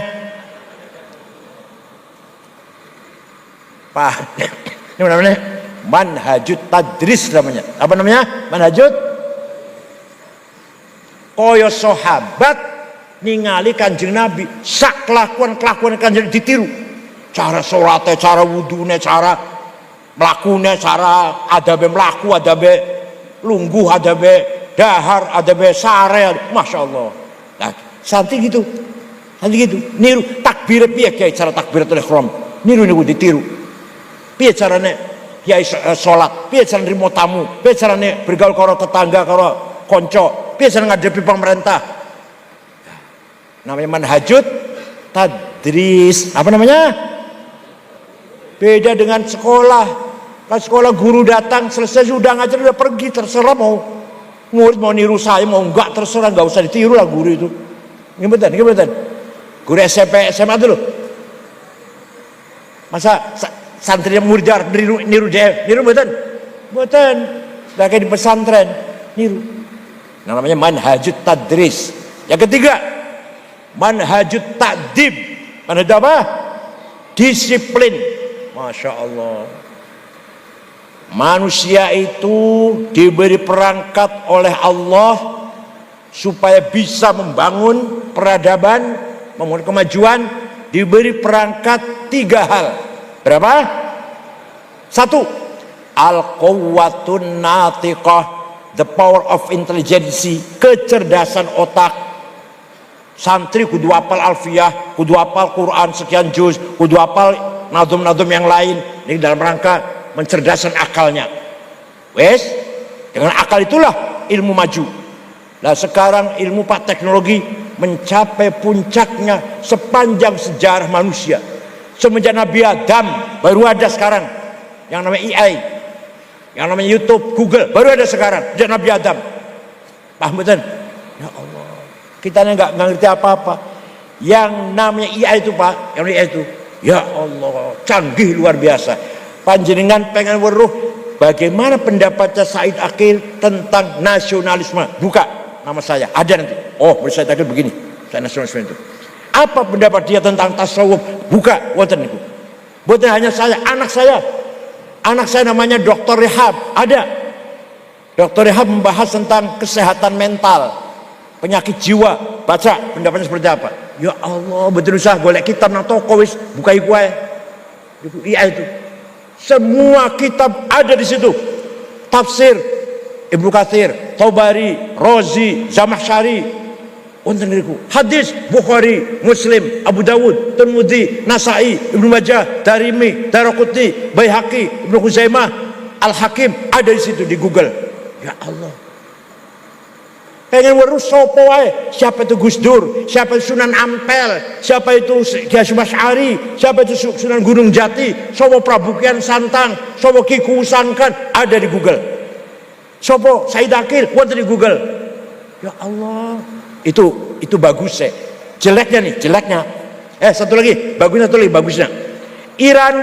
Pak, ini namanya manhajut tadris namanya. Apa namanya? Manhajut. Koyo sahabat ningali Kanjeng Nabi, sak kelakuan Kanjeng ditiru. Cara salatnya, cara wudune, cara mlakune, cara adabe mlaku, adabe lungguh, adabe dahar, adabe sare, masyaallah. Nah, santri gitu. Niru takbir piye kiai cara takbiratul ihram. Niru ditiru. Piye carane kiai salat, piye carane nrimo tamu, piye carane bergaul karo tetangga, karo konco, biasa ngadepi pemerintah. Namanya manhajut tadris. Apa namanya? Beda dengan sekolah. Kalau sekolah guru datang selesai sudah ngajar udah pergi, terserah mau murid mau niru saya mau enggak terserah, enggak usah ditiru lah guru itu. Gimana? Guru SMP SMA dulu. Masa santri murid niru dia, niru betul. Udah kayak di pesantren niru. Namanya manhajut tadris. Yang ketiga, manhajut ta'dib. Manhajut apa? Disiplin. Masya Allah. Manusia itu diberi perangkat oleh Allah supaya bisa membangun peradaban, membangun kemajuan. Diberi perangkat 3 hal. Berapa? 1. Al-quwwatun natiqah, the power of intelligence, kecerdasan otak. Santri kudu hafal alfiyah, kudu hafal Quran sekian juz, kudu hafal nadum-nadum yang lain. Ini dalam rangka mencerdaskan akalnya. Wes, dengan akal itulah ilmu maju. Nah sekarang ilmu teknologi mencapai puncaknya sepanjang sejarah manusia. Semenjak Nabi Adam baru ada sekarang yang namanya AI. Yang namanya YouTube, Google, baru ada sekarang, sejak Nabi Adam. Paham betul? Ya Allah, kita nggak ngerti apa-apa. Yang namanya AI itu Pak, yang AI itu, ya Allah, canggih luar biasa. Panjenengan pengen weruh bagaimana pendapatnya Said Akil tentang nasionalisme? Buka nama saya, ada nanti. Oh, Said Akil begini, saya nasionalisme itu. Apa pendapat dia tentang tasawuf? Buka, wonten niku. Bukan hanya saya, anak saya. Anak saya namanya Dr. Rehab, ada. Dr. Rehab membahas tentang kesehatan mental, penyakit jiwa. Baca pendapatnya seperti apa. Ya Allah, betul usah golek kitab nang toko wis buka iku ae. Iya itu. Semua kitab ada di situ. Tafsir Ibnu Katsir, Tabari, Razi, Zamakhsyari. Wonten niku hadis Bukhari, Muslim, Abu Dawud, Tirmidzi, Nasai, Ibnu Majah, Darimi, Daraqutni, Baihaqi, Ibnu Khuzaimah, Al-Hakim ada di situ di Google. Ya Allah. Pengen weruh sapa wae, siapa itu Gus Dur, siapa itu Sunan Ampel, siapa itu Ki Hasyim Asy'ari, siapa itu Sunan Gunung Jati, sapa Prabu Kian Santang, sapa Ki Kusankan ada di Google. Sapa Said Akil wonten di Google. Ya Allah. Itu bagus ya. Jeleknya nih, jeleknya. Satu lagi, bagusnya satu lagi, bagusnya. Iran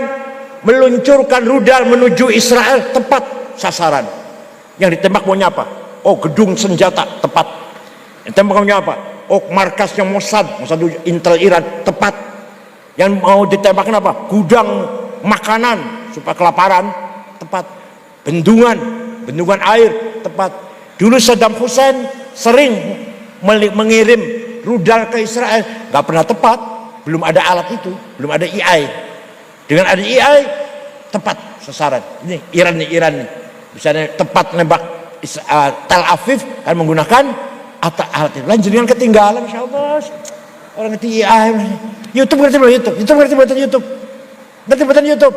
meluncurkan rudal menuju Israel tepat sasaran. Yang ditembak maunya apa? Oh, gedung senjata tepat. Yang ditembak maunya apa? Oh, markasnya Mossad Intel Iran tepat. Yang mau ditembakkan apa? Gudang makanan supaya kelaparan tepat. Bendungan air tepat. Dulu Saddam Hussein sering mengirim rudal ke Israel, nggak pernah tepat, belum ada alat itu, belum ada AI. Dengan ada AI tepat sasaran. Ini Iran nih, misalnya tepat nembak Tel Aviv kan menggunakan alat itu. Lanjutkan ketinggalan, insya Allah. Orang ngerti AI, YouTube ngerti YouTube.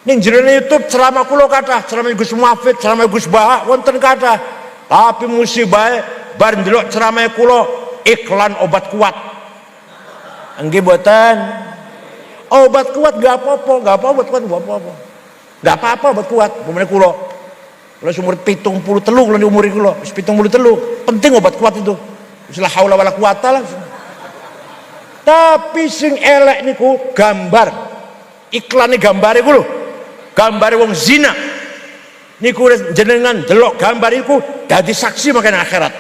Ning jenenge YouTube ceramah kula kathah, ceramah Gus Muafid, ceramah Gus Baha wonten kathah. Tapi musibah bar ndelok ceramah kula iklan obat kuat. Nggih mboten. Obat kuat gak apa-apa, obat kuat gak apa-apa. Gak apa-apa obat kuat, pemene kula. Kula umur 73 kula di umur kula, wis 73. Penting obat kuat itu. Wis la haula wala quwata lah. Tapi sing elek niku gambar. Iklane gambare ku lho. Gambare wong zina. Niku jenengan delok gambar iku dadi saksi makan akhirat.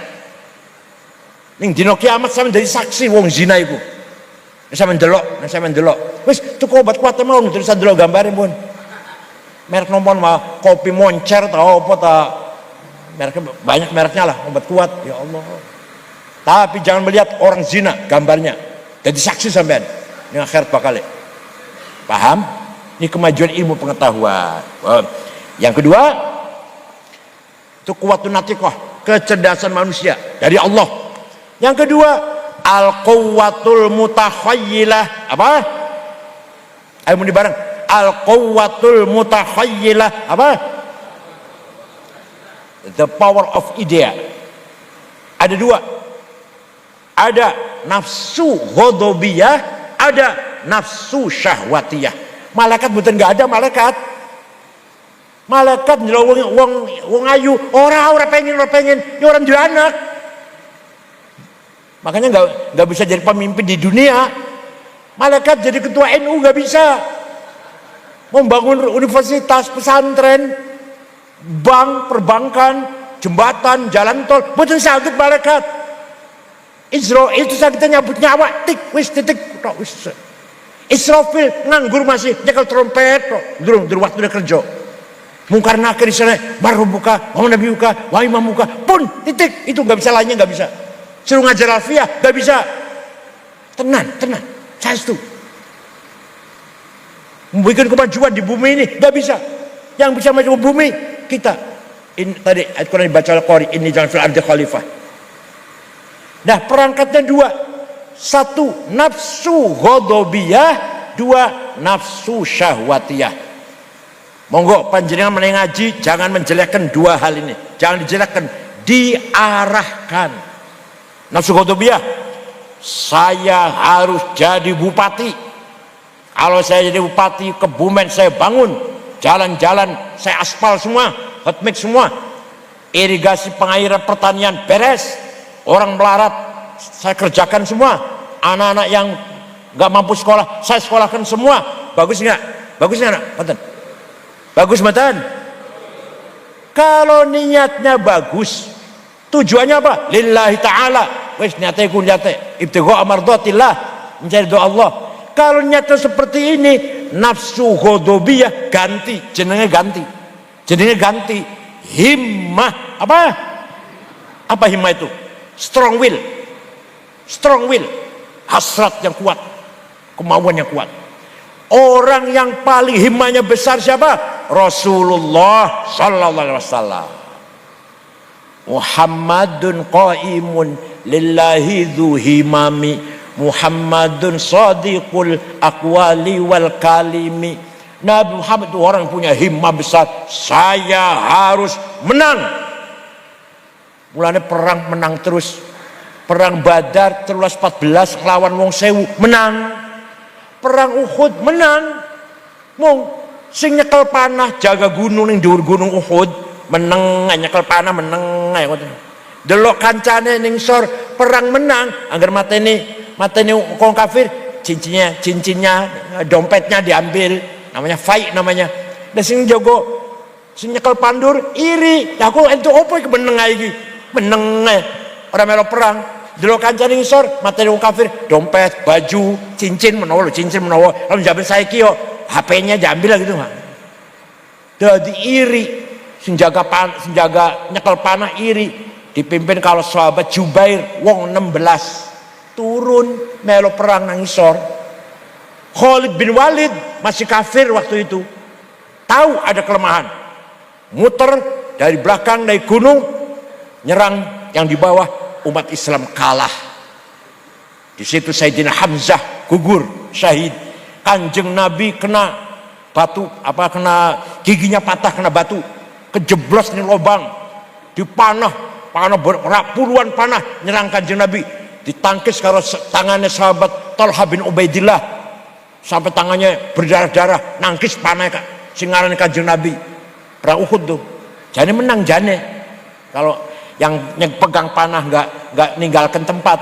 Ning dina kiamat sampeyan dadi saksi wong zina iku. Sampeyan delok. Wis tuku obat kuat mawon terus delok gambare pun. Merek nomor mah kopi moncer ta apa ta. Merek banyak mereknya lah obat kuat. Ya Allah. Tapi jangan melihat orang zina gambarnya. Jadi saksi sampean. Ning akhirat bakal. Paham? Ini kemajuan ilmu pengetahuan. Yang kedua, itu kuwatun natiqah, kecerdasan manusia dari Allah. Yang kedua, al-quwwatul mutakhayyilah. Apa? Ayo muni bareng. Al-quwwatul mutakhayyilah. Apa? The power of idea. Ada dua. Ada nafsu ghadabiyah, ada nafsu syahwatiyah. Malaikat bukan nggak ada malaikat. Malaikat ndelok wong ayu, ora pengen, ya orang duwe anak. Makanya nggak bisa jadi pemimpin di dunia. Malaikat jadi ketua NU nggak bisa. Membangun universitas, pesantren, bank, perbankan, jembatan, jalan tol, betul sanggup malaikat. Israel itu sakitnya nyabut nyawa, tik, wis titik, tok wis. Israfil nganggur masih nyekel trompet, tok, durung waktu kerja. Mungkar nakir di sana, baru buka, mau nabi buka, mau imam buka, pun titik itu nggak bisa lainnya nggak bisa. Suruh ngajar alfiah nggak bisa. Tenang, saya itu. Membuat kemajuan di bumi ini nggak bisa. Yang bisa maju bumi kita. Ini tadi ayat Quran dibaca Al-Qari, ini jangan fil ardi khalifah. Nah perangkatnya dua, satu nafsu ghadabiyah, dua nafsu syahwatiyah. Monggo panjenengan menengaji jangan menjelekkan dua hal ini, jangan dijelekkan, diarahkan. Nafsu ghadabiyah, saya harus jadi bupati. Kalau saya jadi bupati Kebumen, saya bangun jalan-jalan, saya aspal semua, hotmix semua, irigasi pengairan pertanian beres, orang melarat saya kerjakan semua, anak-anak yang nggak mampu sekolah saya sekolahkan semua. Bagus nggak? Bagus nggak? Bagus matan. Kalau niatnya bagus, tujuannya apa? Lillahi ta'ala. Wis niatnya ku niatnya ibtigha amardatillah, mencari doa Allah. Kalau niatnya seperti ini, nafsu ghadabiyah ganti, jenenge ganti himmah. Apa himmah itu? Strong will, hasrat yang kuat, kemauan yang kuat. Orang yang paling himmahnya besar siapa? Rasulullah sallallahu alaihi wasallam. Muhammadun qaimun lillahi dzu himami, Muhammadun sadiqul aqwali wal kalimi. Nabi Muhammad itu orang punya himmah besar. Saya harus menang. Mulanya perang menang terus. Perang Badar 13-14 lawan wong sewu menang. Perang Uhud menang. Mong sing nyekel panah jaga gunung ning dhuwur gunung Uhud meneng, nyekel panah meneng ae ngoten. Delok kancane ning sor perang menang, anggar mateni wong kafir, cincinnya dompetnya diambil, namanya fight namanya. Lah sing jago sing nyekel pandur iri. Lah aku entuk opo iki meneng ae iki? Meneng ae. Ora melu perang. Delok kancane ning sor mateni wong kafir, dompet, baju, cincin menawa lalu jaman saiki yo HP-nya diambil gitu mah. Dadi iri, sing jaga nyekel panah iri, dipimpin kalau sahabat Jubair wong 16 turun melo perang nang isor. Khalid bin Walid masih kafir waktu itu, tahu ada kelemahan, muter dari belakang dari gunung nyerang yang di bawah. Umat Islam kalah. Di situ Sayyidina Hamzah gugur syahid. Kanjeng Nabi kena batu, kena giginya patah, kena batu, kejeblos nih lubang, dipanah puluhan panah nyerang Kanjeng Nabi, ditangkis karo tangannya sahabat Talha bin Ubaidillah sampai tangannya berdarah-darah, nangkis panah sing ngarani Kanjeng Nabi. Perang Uhud tuh jane menang jane kalau yang pegang panah nggak ninggalkan tempat.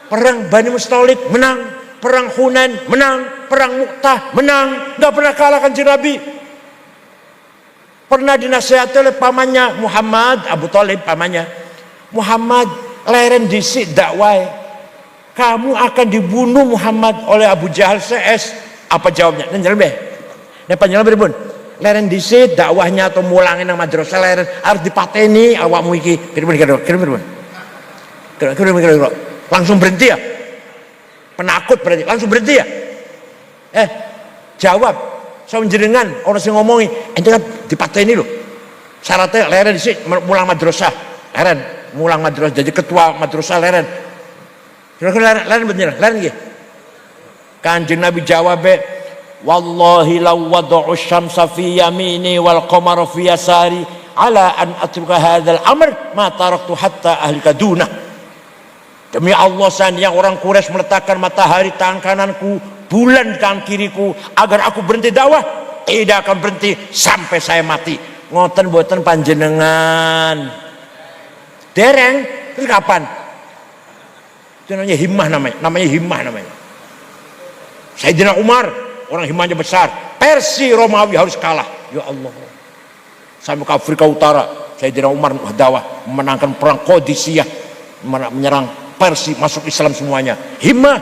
Perang Bani Mustalik menang, perang Hunain menang, perang Mu'tah menang, nggak pernah kalah Kanjeng Nabi. Pernah dinasihati oleh pamannya Muhammad, Abu Thalib pamannya. Muhammad leren disik dakwah, kamu akan dibunuh Muhammad oleh Abu Jahal CS. Apa jawabnya? Nek panjenengan pripun? Leren dhisik dakwahnya atau mulangin nang madrasah leren harus dipateni awakmu iki. Kira-kira langsung berhenti ya? Penakut berarti langsung berhenti ya? Jawab sama jenengan orang sing ngomongi ente kan dipateni lho. Syaratnya leren dhisik mulang madrasah. Leren mulang madrasah jadi ketua madrasah leren. Kira-kira leren bener, leren nggih. Kanjeng Nabi jawab, wallahi law wada'u syamsa fi yamini wal qamara fi yasari ala an atruka hadzal amr ma taraktu hatta ahlika duna. Demi Allah, seandainya orang Quraisy meletakkan matahari tangan kananku, bulan di tangan kiriku agar aku berhenti dakwah, tidak akan berhenti sampai saya mati. Ngoten boten panjenengan dereng. Terus kapan? Itu namanya himmah namanya. Sayyidina Umar orang himmahnya besar, Persia Romawi harus kalah. Ya Allah, sampai ke Afrika Utara Sayyidina Umar dakwah memenangkan perang Qadisiyah, menyerang Persia, masuk Islam semuanya. Himmah.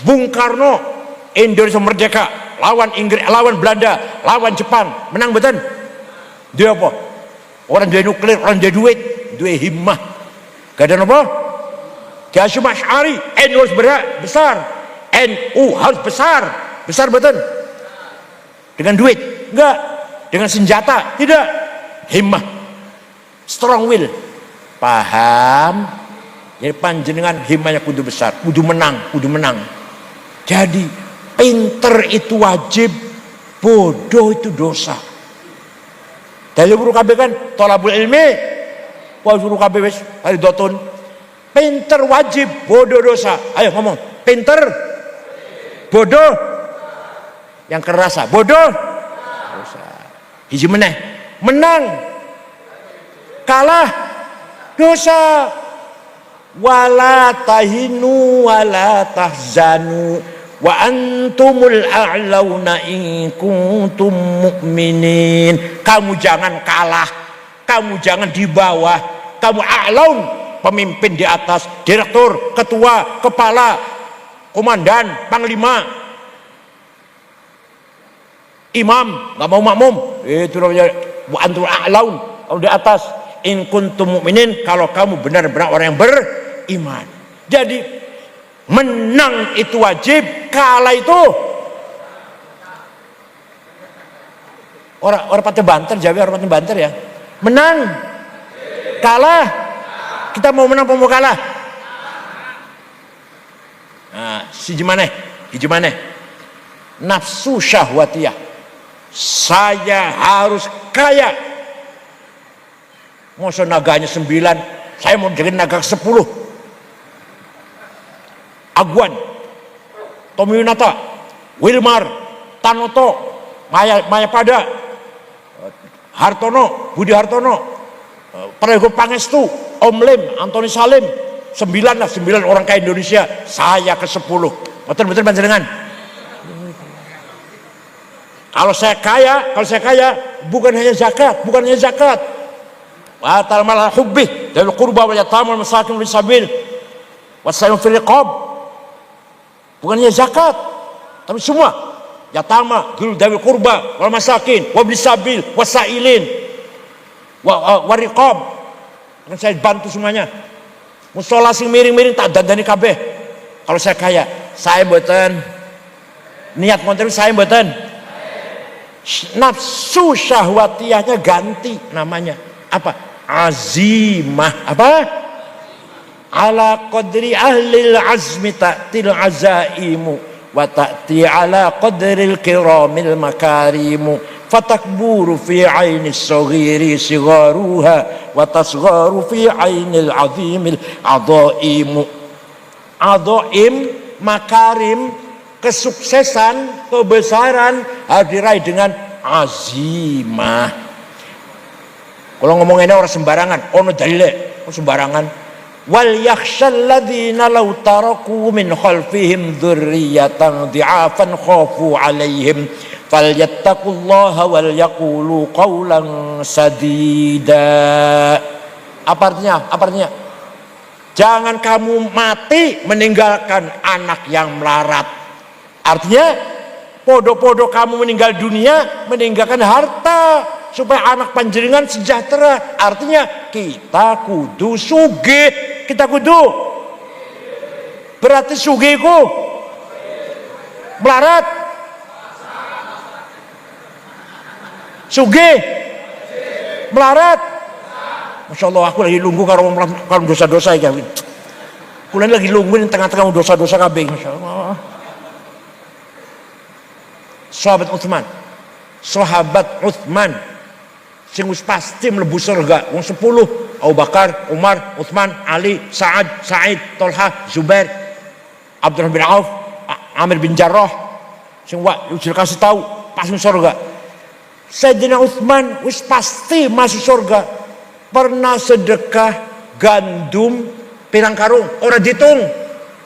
Bung Karno Indonesia merdeka lawan Inggris, lawan Belanda, lawan Jepang, menang betul. Dia apa? Orang dia nuklir, orang dia duit, dia himmah. Gak ada apa? Hasyim Asy'ari, NU harus besar, NU harus besar betul. Dengan duit? Enggak. Dengan senjata? Tidak. Himmah, strong will. Paham? Jadi panjenengan himmahnya kudu besar, kudu menang. Jadi pinter itu wajib, bodoh itu dosa. Dalil guru kabeh kan thalabul ilmi wa guru kabeh wis fardhatun. Pinter wajib, bodoh dosa. Ayo ngomong, pinter, bodoh, yang kerasa, bodoh, dosa. Hiji meneh, menang, kalah, dosa. Wala tahinu wala tahzanu wa antumul a'launa in kuntum mu'minin. Kamu jangan kalah, kamu jangan di bawah, kamu a'laun, pemimpin di atas, direktur, ketua, kepala, komandan, panglima. imam, nggak mau makmum. Itu namanya wa antum a'laun, kamu di atas. In kuntum mu'minin, kalau kamu benar-benar orang yang beriman. Jadi menang itu wajib, kalah itu orang patah banter, Jawa orang patah banter ya. Menang, kalah, kita mau menang apa mau kalah? Nah, gimana? Nafsu syahwatiyah. Saya harus kaya. Masa naganya 9, saya mau jadi naga 10. Aguan, Tommy Winata, Wilmar, Tanoto, Mayapada, Hartono, Budi Hartono, Prayogo Pangestu, Om Lim, Antoni Salim, 9 orang kaya Indonesia, saya ke 10. Betul panjenengan. Kalau saya kaya, bukan hanya zakat. Wa ta'ala hubbi dari qurba wal yatama wal masakin wal sabil wasayun fil riqab. Bukan hanya zakat, tapi semua. Yatama, dari qurba wal masakin wa bil sabil wasailin wa riqab. Kan saya bantu semuanya. Musola sing miring-miring tak dandani kabeh. Kalau saya kaya, saya mboten niat ngoten, saya mboten. Nafsu syahwatiyahnya ganti namanya. Apa? Azimah. Apa? Ala qadri ahlil azmi ta'til azaimu wa ta'ti ala qadril kiramil makarimu fatakburu fi ainis saghiri sigharuha wa tasgharu fi ainil azimil adaimu. Adaim, makarim, kesuksesan, kebesaran harus diraih dengan azimah. Kalau ngomongin orang sembarangan, ono dalile, sembarangan. Wal yakhshal ladzina law taraku min khalfihim dzurriyyatan dhi'afan khafu 'alaihim falyattaqullaha wal yaqulu qawlan sadida. Apa artinya? Jangan kamu mati meninggalkan anak yang melarat. Artinya podo-podo kamu meninggal dunia meninggalkan harta supaya anak panjenengan sejahtera. Artinya kita kudu sugih, berarti sugihku melarat, sugih melarat. Masya Allah, aku lagi lunggu kalau dosa-dosa ya. Aku lagi lungguin tengah-tengah dosa-dosa kabeh. Masya Allah. Sahabat Utsman sing wis pasti mlebu surga wong 10, Abu Bakar, Umar, Utsman, Ali, Sa'ad, Sa'id, Tolha, Zubair, Abdurrahman bin Auf, Amir bin Jarrah, sing kasih tahu pas masuk surga. Sayyidina Utsman wis pasti masuk surga. Pernah sedekah gandum pirang karung, ora ditung.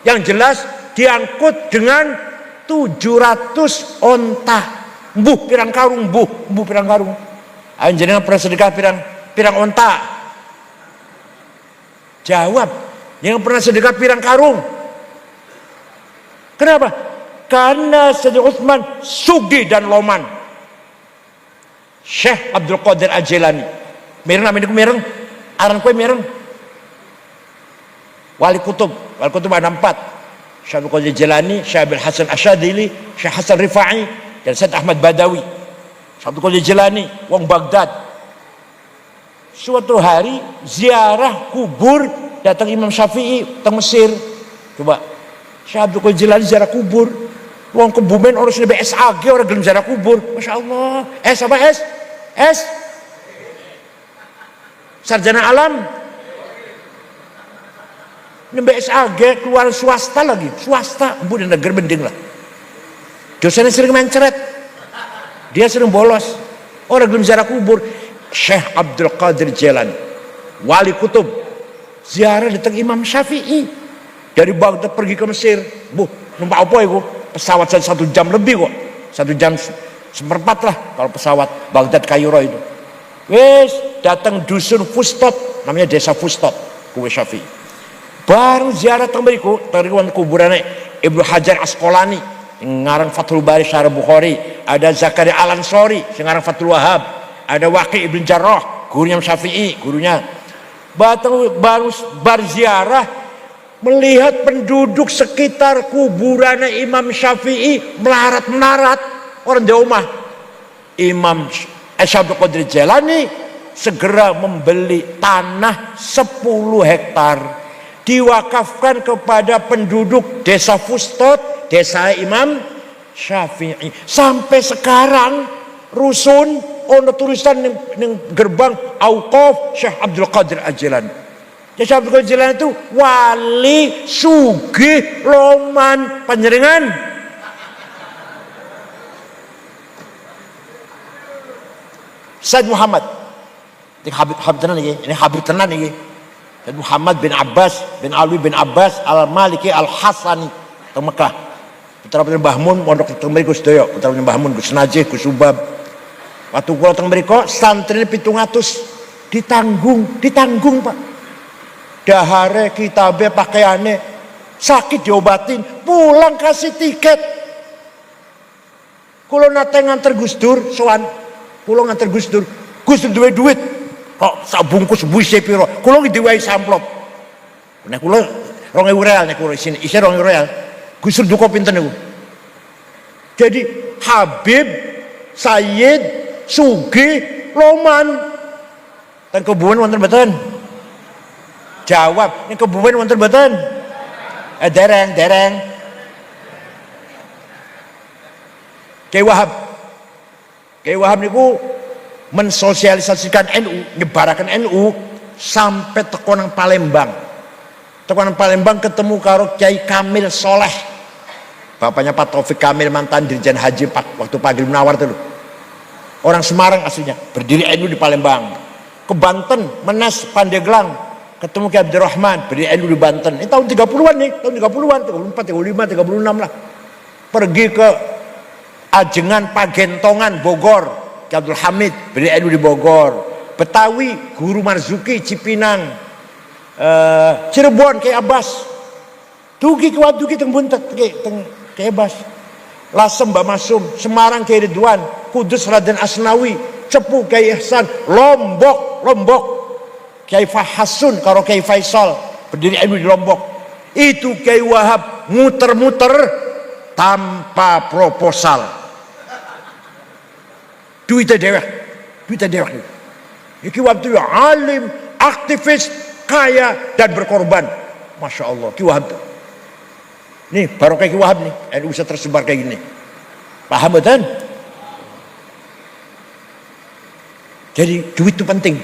Yang jelas diangkut dengan 700 onta. Mbuh pirang karung, mbuh pirang karung. Ayo jenengan pernah sedekah pirang onta? Jawab, yang pernah sedekah pirang karung. Kenapa? Karena Sayyidina Utsman sugih dan loman. Syekh Abdul Qadir Al-Jilani, mireng namanya mireng, aran kue mireng. Wali Kutub ada 4. Syekh Abdul Qadir Jilani, Syekh Abdul Hasan Asyadili, Syekh Hasan Rifai, dan Syekh Ahmad Badawi. Syekh Abdul Qadir Jilani, wong Baghdad. Suatu hari ziarah kubur, datang Imam Syafi'i ke Mesir. Coba, Syekh Abdul Qadir Jilani ziarah kubur. Wong Kebumen orang sudah BSAG, orang gelem ziarah kubur. Masya Allah. S sarjana alam. Ini BSAG keluar swasta lagi, swasta, bu di negeri bending lah. Dosennya sering mencret, dia sering bolos. Orang belum ziarah kubur. Syekh Abdul Qadir Jilani, Wali Kutub, ziarah datang Imam Syafi'i dari Baghdad pergi ke Mesir. Bu, numpak apa itu? Pesawat 1 jam lebih kok, 1 jam seperempat lah kalau pesawat Baghdad Kairo itu. Wes datang dusun Fustot, namanya desa Fustot, kuwe Syafi'i. Baru ziarah teng mriku, kuburannya Ibnu Hajar Asqalani, ngarang Fathul Bari Syarah Bukhari, ada Zakaria Al-Ansori sing aran Fathul Wahhab, ada Waqi' Ibn Jarrah, gurunya Syafi'i, gurunya. Baru berziarah melihat penduduk sekitar kuburan Imam Syafi'i melarat-melarat orang di rumah. Imam Abdul Qadir Jailani segera membeli tanah 10 hektar diwakafkan kepada penduduk desa Fustot, desa Imam Syafi'i. Sampai sekarang rusun ono tulisan ning gerbang Auqaf Syekh Abdul Qadir Al-Jailani. Syekh Abdul Qadir Al-Jailani itu wali sugih loman panjenengan. Said Muhammad. Ini Habib tenan iki, ini Habib tenan iki. Said Muhammad bin Abbas bin Alwi bin Abbas Al-Maliki Al-Hasani teng Mekah. Putra-putra Mbah Mun pondok teng mriku sedaya, putra-putra Mbah Mun Gus Najih, Gus Subab. Waktu kula teng mriku santri 700 ditanggung Pak. Dahare kitabe pakaiane sakit diobatin, pulang kasih tiket. Kula nate nganter Gus Dur sowan, kula nganter Gus Dur. Gus Dur duwe duit. Kok sak bungkus buise piro? Kula diwehi amplop. Nek kula 2000 real nek kula isi 2000 real. Gus Dur duka pinten niku. Jadi Habib Sayyid Sugi loman teng kebumen wonten mboten? Jawab, ning kebumen wonten mboten? Dereng. Kiai Wahab niku mensosialisasikan NU, nyebaraken NU sampai teko nang Palembang. Teko nang Palembang ketemu karo Kiai Kamil Soleh. Bapaknya Pak Taufik Kamil mantan Dirjen Haji waktu Pagil Munawar itu loh. Orang Semarang aslinya, berdiri NU di Palembang. Ke Banten, Menes, Pandeglang, ketemu Kiai Abdurrahman, berdiri NU di Banten. Ini tahun 30-an nih, tahun 30-an, 34, 35, 36 lah. Pergi ke Ajengan, Pagentongan, Bogor, Kiai Abdul Hamid, berdiri NU di Bogor. Betawi, Guru Marzuki, Cipinang, Cirebon, Kiai Abbas. Dugi teng Buntet, Kiai Abbas. Lasem Mbak Masum, Semarang Kiai Ridwan, Kudus Raden Asnawi, Cepu Kiai Ihsan, Lombok Kiai Fahasun karo Kiai Faisal berdiri NU di Lombok. Itu Kiai Wahab muter-muter tanpa proposal. Duitnya dewek. Iki waktu ya alim, aktivis, kaya dan berkorban. Masya Allah, Kiai Wahab tuh. Nih baru kayak Kiai Wahab nih, NU bisa tersebar kayak gini. Paham betul? Jadi duit itu penting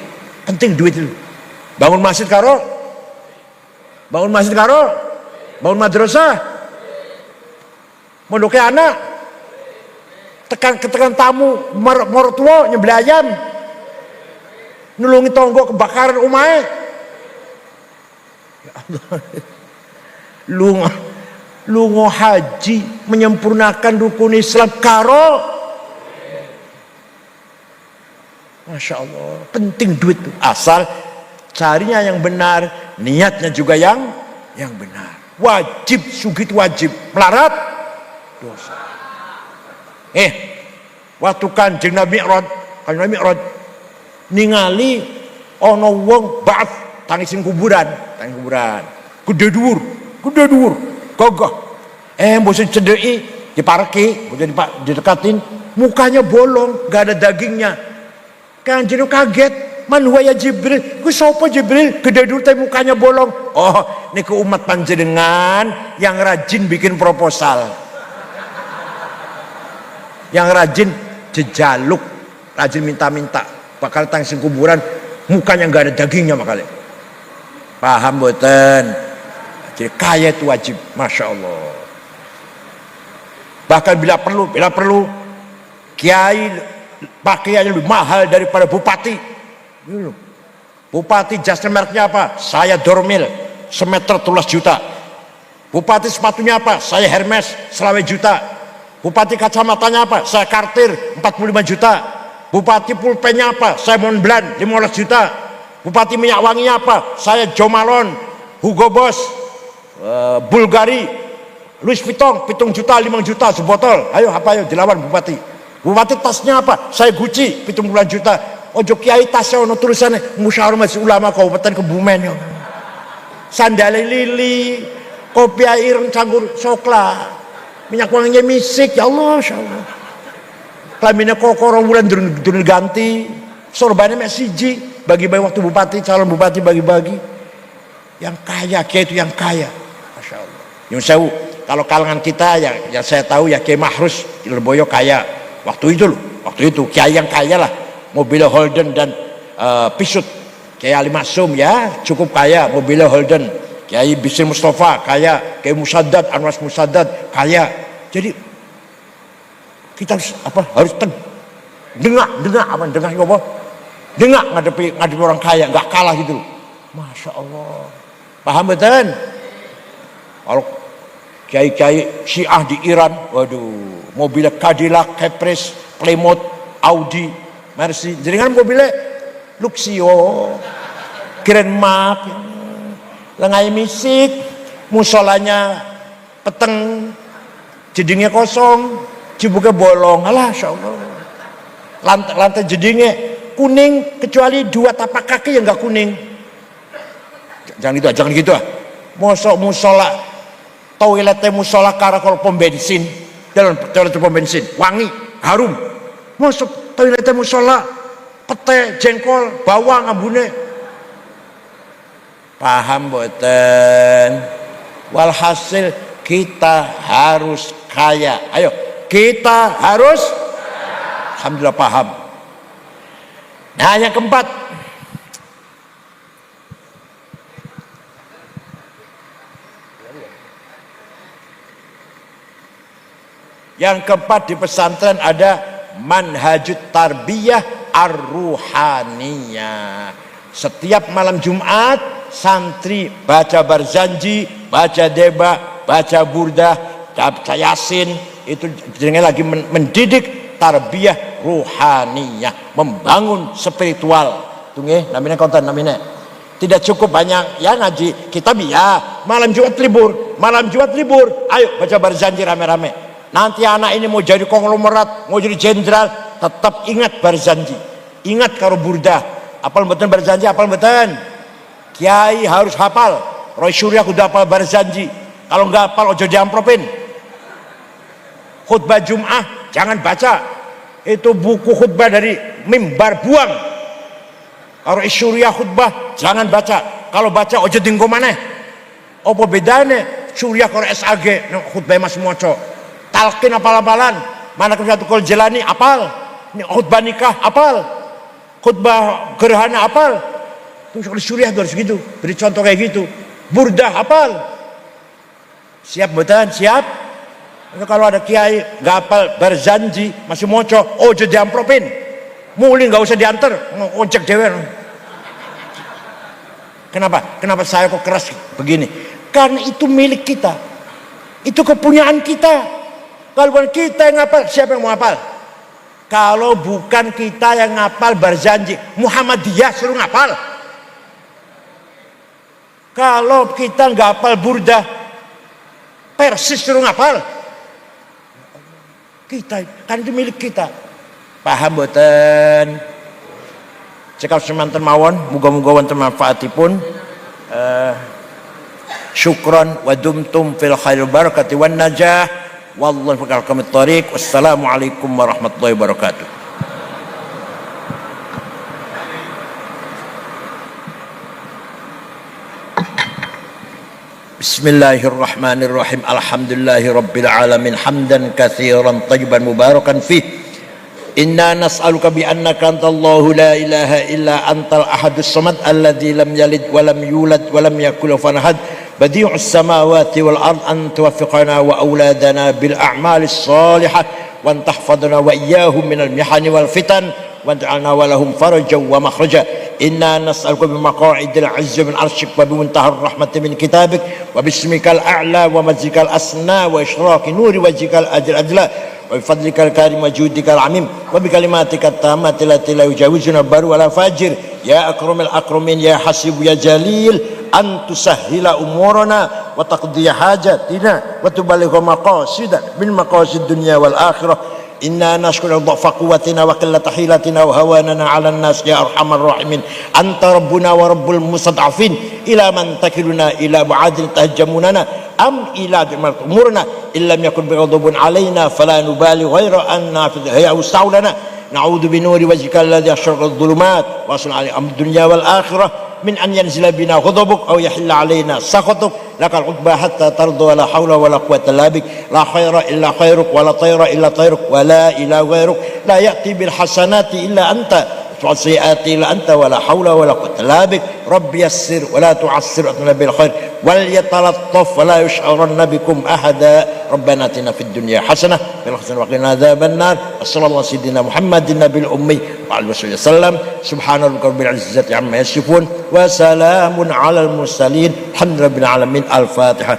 duit itu. Bangun masjid karo, bangun madrasah, mondoke anak, tekan tamu, mertua nyembelih ayam, nulungi tonggo kebakaran umahe. Ya Allah, lungo haji menyempurnakan rukun Islam karo, Masya Allah, penting duit itu. Asal carinya yang benar, niatnya juga yang benar. Wajib sugih wajib, melarat dosa. Waktu Kanjeng Nabi Mi'raj ningali ana wong ba'ats tangising kuburan. Gede dhuwur. Gagah. Mbok cedeki dipareki, mbok didekatin, mukanya bolong, gak ada dagingnya. Kanjeng kaget, man huwa ya Jibril? Ku sapa Jibril? Gede dhuwur tapi mukanya bolong. Oh, niku umat panjenengan yang rajin bikin proposal. Yang rajin jejaluk, rajin minta-minta, bakal tangsing kuburan, mukanya gak ada dagingnya makanya. Paham mboten? Jadi kaya itu wajib, Masya Allah. Bahkan bila perlu kiai pakaiannya lebih mahal daripada bupati. Bupati jasnya mereknya apa? Saya Dormil, semeter 13 juta. Bupati sepatunya apa? Saya Hermes, selawe juta. Bupati kacamatanya apa? Saya Cartier, 45 juta. Bupati pulpennya apa? Saya Montblanc, 15 juta. Bupati minyak wanginya apa? Saya Jo Malone, Hugo Boss, Bulgari, Louis Vuitton, 7 juta, 5 juta sebotol. Ayo apa ayo dilawan bupati. Bupati tasnya apa? Saya Gucci 70 juta. Ojo kiai tasnya ono tulisannya Musyawarah Majelis Ulama Kabupaten Kebumen. Sandale lili, kopi air campur coklat, minyak wanginya misik, ya Allah, insyaallah. Kelaminnya kokoro bulan durun ganti, sorbannya mek siji, bagi-bagi waktu bupati, calon bupati bagi-bagi. Yang kaya, kiai itu yang kaya, masya Allah. Yang sewu, kalau kalangan kita yang saya tahu ya Kiai Mahrus Lirboyo kaya, waktu itu loh, waktu itu kiai yang kaya lah, mobilnya Holden dan Pisut. Kiai Ali Maksum ya cukup kaya, mobilnya Holden. Kiai Bisri Mustafa kaya, Kiai Musaddad, Anwas Musaddad kaya. Jadi kita harus dengar apa? Dengar ngadepi orang kaya, nggak kalah gitu. Masya Allah. Paham betul? Kalau kiai-kiai Syiah di Iran, waduh, mobilnya Cadillac, Caprice, Plymouth, Audi, Mercy. Jadi kan mobilnya Luxio, Grand Mark, lengai misik, musolanya peteng, jedingnya kosong, cibuknya bolong, alah, insya Allah. Lantai jedingnya kuning, kecuali 2 tapak kaki yang nggak kuning. Jangan gitu ah. Musola, toiletnya musola karakol pom bensin, dalam toilet pom bensin, wangi, harum. Masuk toiletnya musola, pete, jengkol, bawang, ambune. Paham boten? Walhasil kita harus kaya. Ayo, kita harus. Alhamdulillah paham. Nah, yang keempat, di pesantren ada manhajut tarbiyah ar-ruhaniyah. Setiap malam Jumat santri baca barzanji, baca deba, baca burdah, baca yasin. Itu jenenge lagi mendidik tarbiyah ruhaniyah, membangun spiritual. Tunggu namanya konten namanya. Tidak cukup banyak ya ngaji kitab ya. Malam Jumat libur, ayo baca barzanji rame-rame. Nanti anak ini mau jadi konglomerat, mau jadi jenderal, tetap ingat barzanji, ingat karo burdah. Apal betul barzanji, apal betul. Kiai harus hafal. Roy Surya kudu hafal barzanji. Kalau nggak hafal ojo diampropin. Khutbah Jum'ah jangan baca. Itu buku khutbah dari mimbar buang. Kalau Surya khutbah jangan baca. Kalau baca ojo dinggo maneh. Apa bedanya Surya karo SAG khutbah Mas Moco. Talqin apal-apalan, mana satu kol jelani apal, ini khutbah nikah apal, khutbah gerhana apal. Terus Suriah harus gitu, beri contoh kayak gitu. Burdah apal, siap betul, siap. Kalau ada kiai nggak apal barzanji masih moco, oh jadi ampropin, muli nggak usah diantar, ojek dewer. Kenapa saya kok keras begini? Karena itu milik kita, itu kepunyaan kita. Kalau bukan kita yang ngapal, siapa yang mau ngapal? Kalau bukan kita yang ngapal barzanji, Muhammadiyah suruh ngapal. Kalau kita nggak hafal burdah, Persis suruh ngapal. Kita, kan itu milik kita. Paham boten? Cekap semanten mawon, muga-muga wonten manfaatipun. Syukron wa dumtum fil khair barakati wan najah. Wallahu a'lam bishawab. Wassalamualaikum warahmatullahi wabarakatuh. Bismillahirrahmanirrahim. Alhamdulillahi rabbil alamin hamdan katsiran thayyiban mubarakan fih. Inna nas'aluka bi annaka antallahu la ilaha illa antal ahadus samad alladzi lam yalid wa lam yulad wa lam yakul lahu ahad badi'us samawati wal ard an tuwaffiqana wa auladana bil a'malis salihah wa an tahfadhana wa iyyahum minal mihani wal fitan wa an'alna wa lahum farajan wa makhraja. Inna nas'aluka bi maqa'idil 'izzi min 'arsyik wa bi muntahar rahmati min kitabik wa bismikal a'la wa majikal asna wa isyraqi nuri wajhikal ajla wa bifadlikal karim wa judikal amim wa bi kalimatikal tammati allati la yujawizuna baru wala fajir ya akramul akramin ya hasib ya jalil an tusahhila umurana wa taqdiya hajatina wa tuballigha maqasida min maqasid dunya wal akhirah Inna nashkuru dha'fa quwwatina wa qillata hilatina wa hawanana 'alan nas ya arhamar rahimin. Anta rabbuna wa rabbul mustad'afin. Ila man takiluna ila mu'adil tahajjamunana am ila dimat umurna illam yakun bighadabun 'alaina fala nubali ghaira anna fi hayya ustaulana. Na'udzu bi nuri wajhika alladhi asyraqat adh-dhulumat wa asna 'ala ad-dunya wal akhirah min an yanzila bina ghadabuk aw yahilla 'alaina sakhatuk. Lakal utbah hatta tardu wa la hawla wa la quwwata illa bik. La khaira illa khairuk wa la tayra illa tayruk wa la ilaha ghairuk. La ya'ti bil hasanati illa anta wa sayyiati illa anta wa la hawla wa la quwwata illa bik. Rabbi yassir wa la tu'assir wa bil khair wal yatalattaf wa la yush'iranna bikum ahada. Rabbana atina fid dunya hasanah wa fil akhirati wa qina adzaban nar. Sallallahu alaihi wasallam Muhammadin nabiyil ummi wa alihi wasallam. Subhana rabbika rabbil izzati amma yasifun wa salamun alal mursalin. Alhamdulillahil alamin. Al-Fatihah.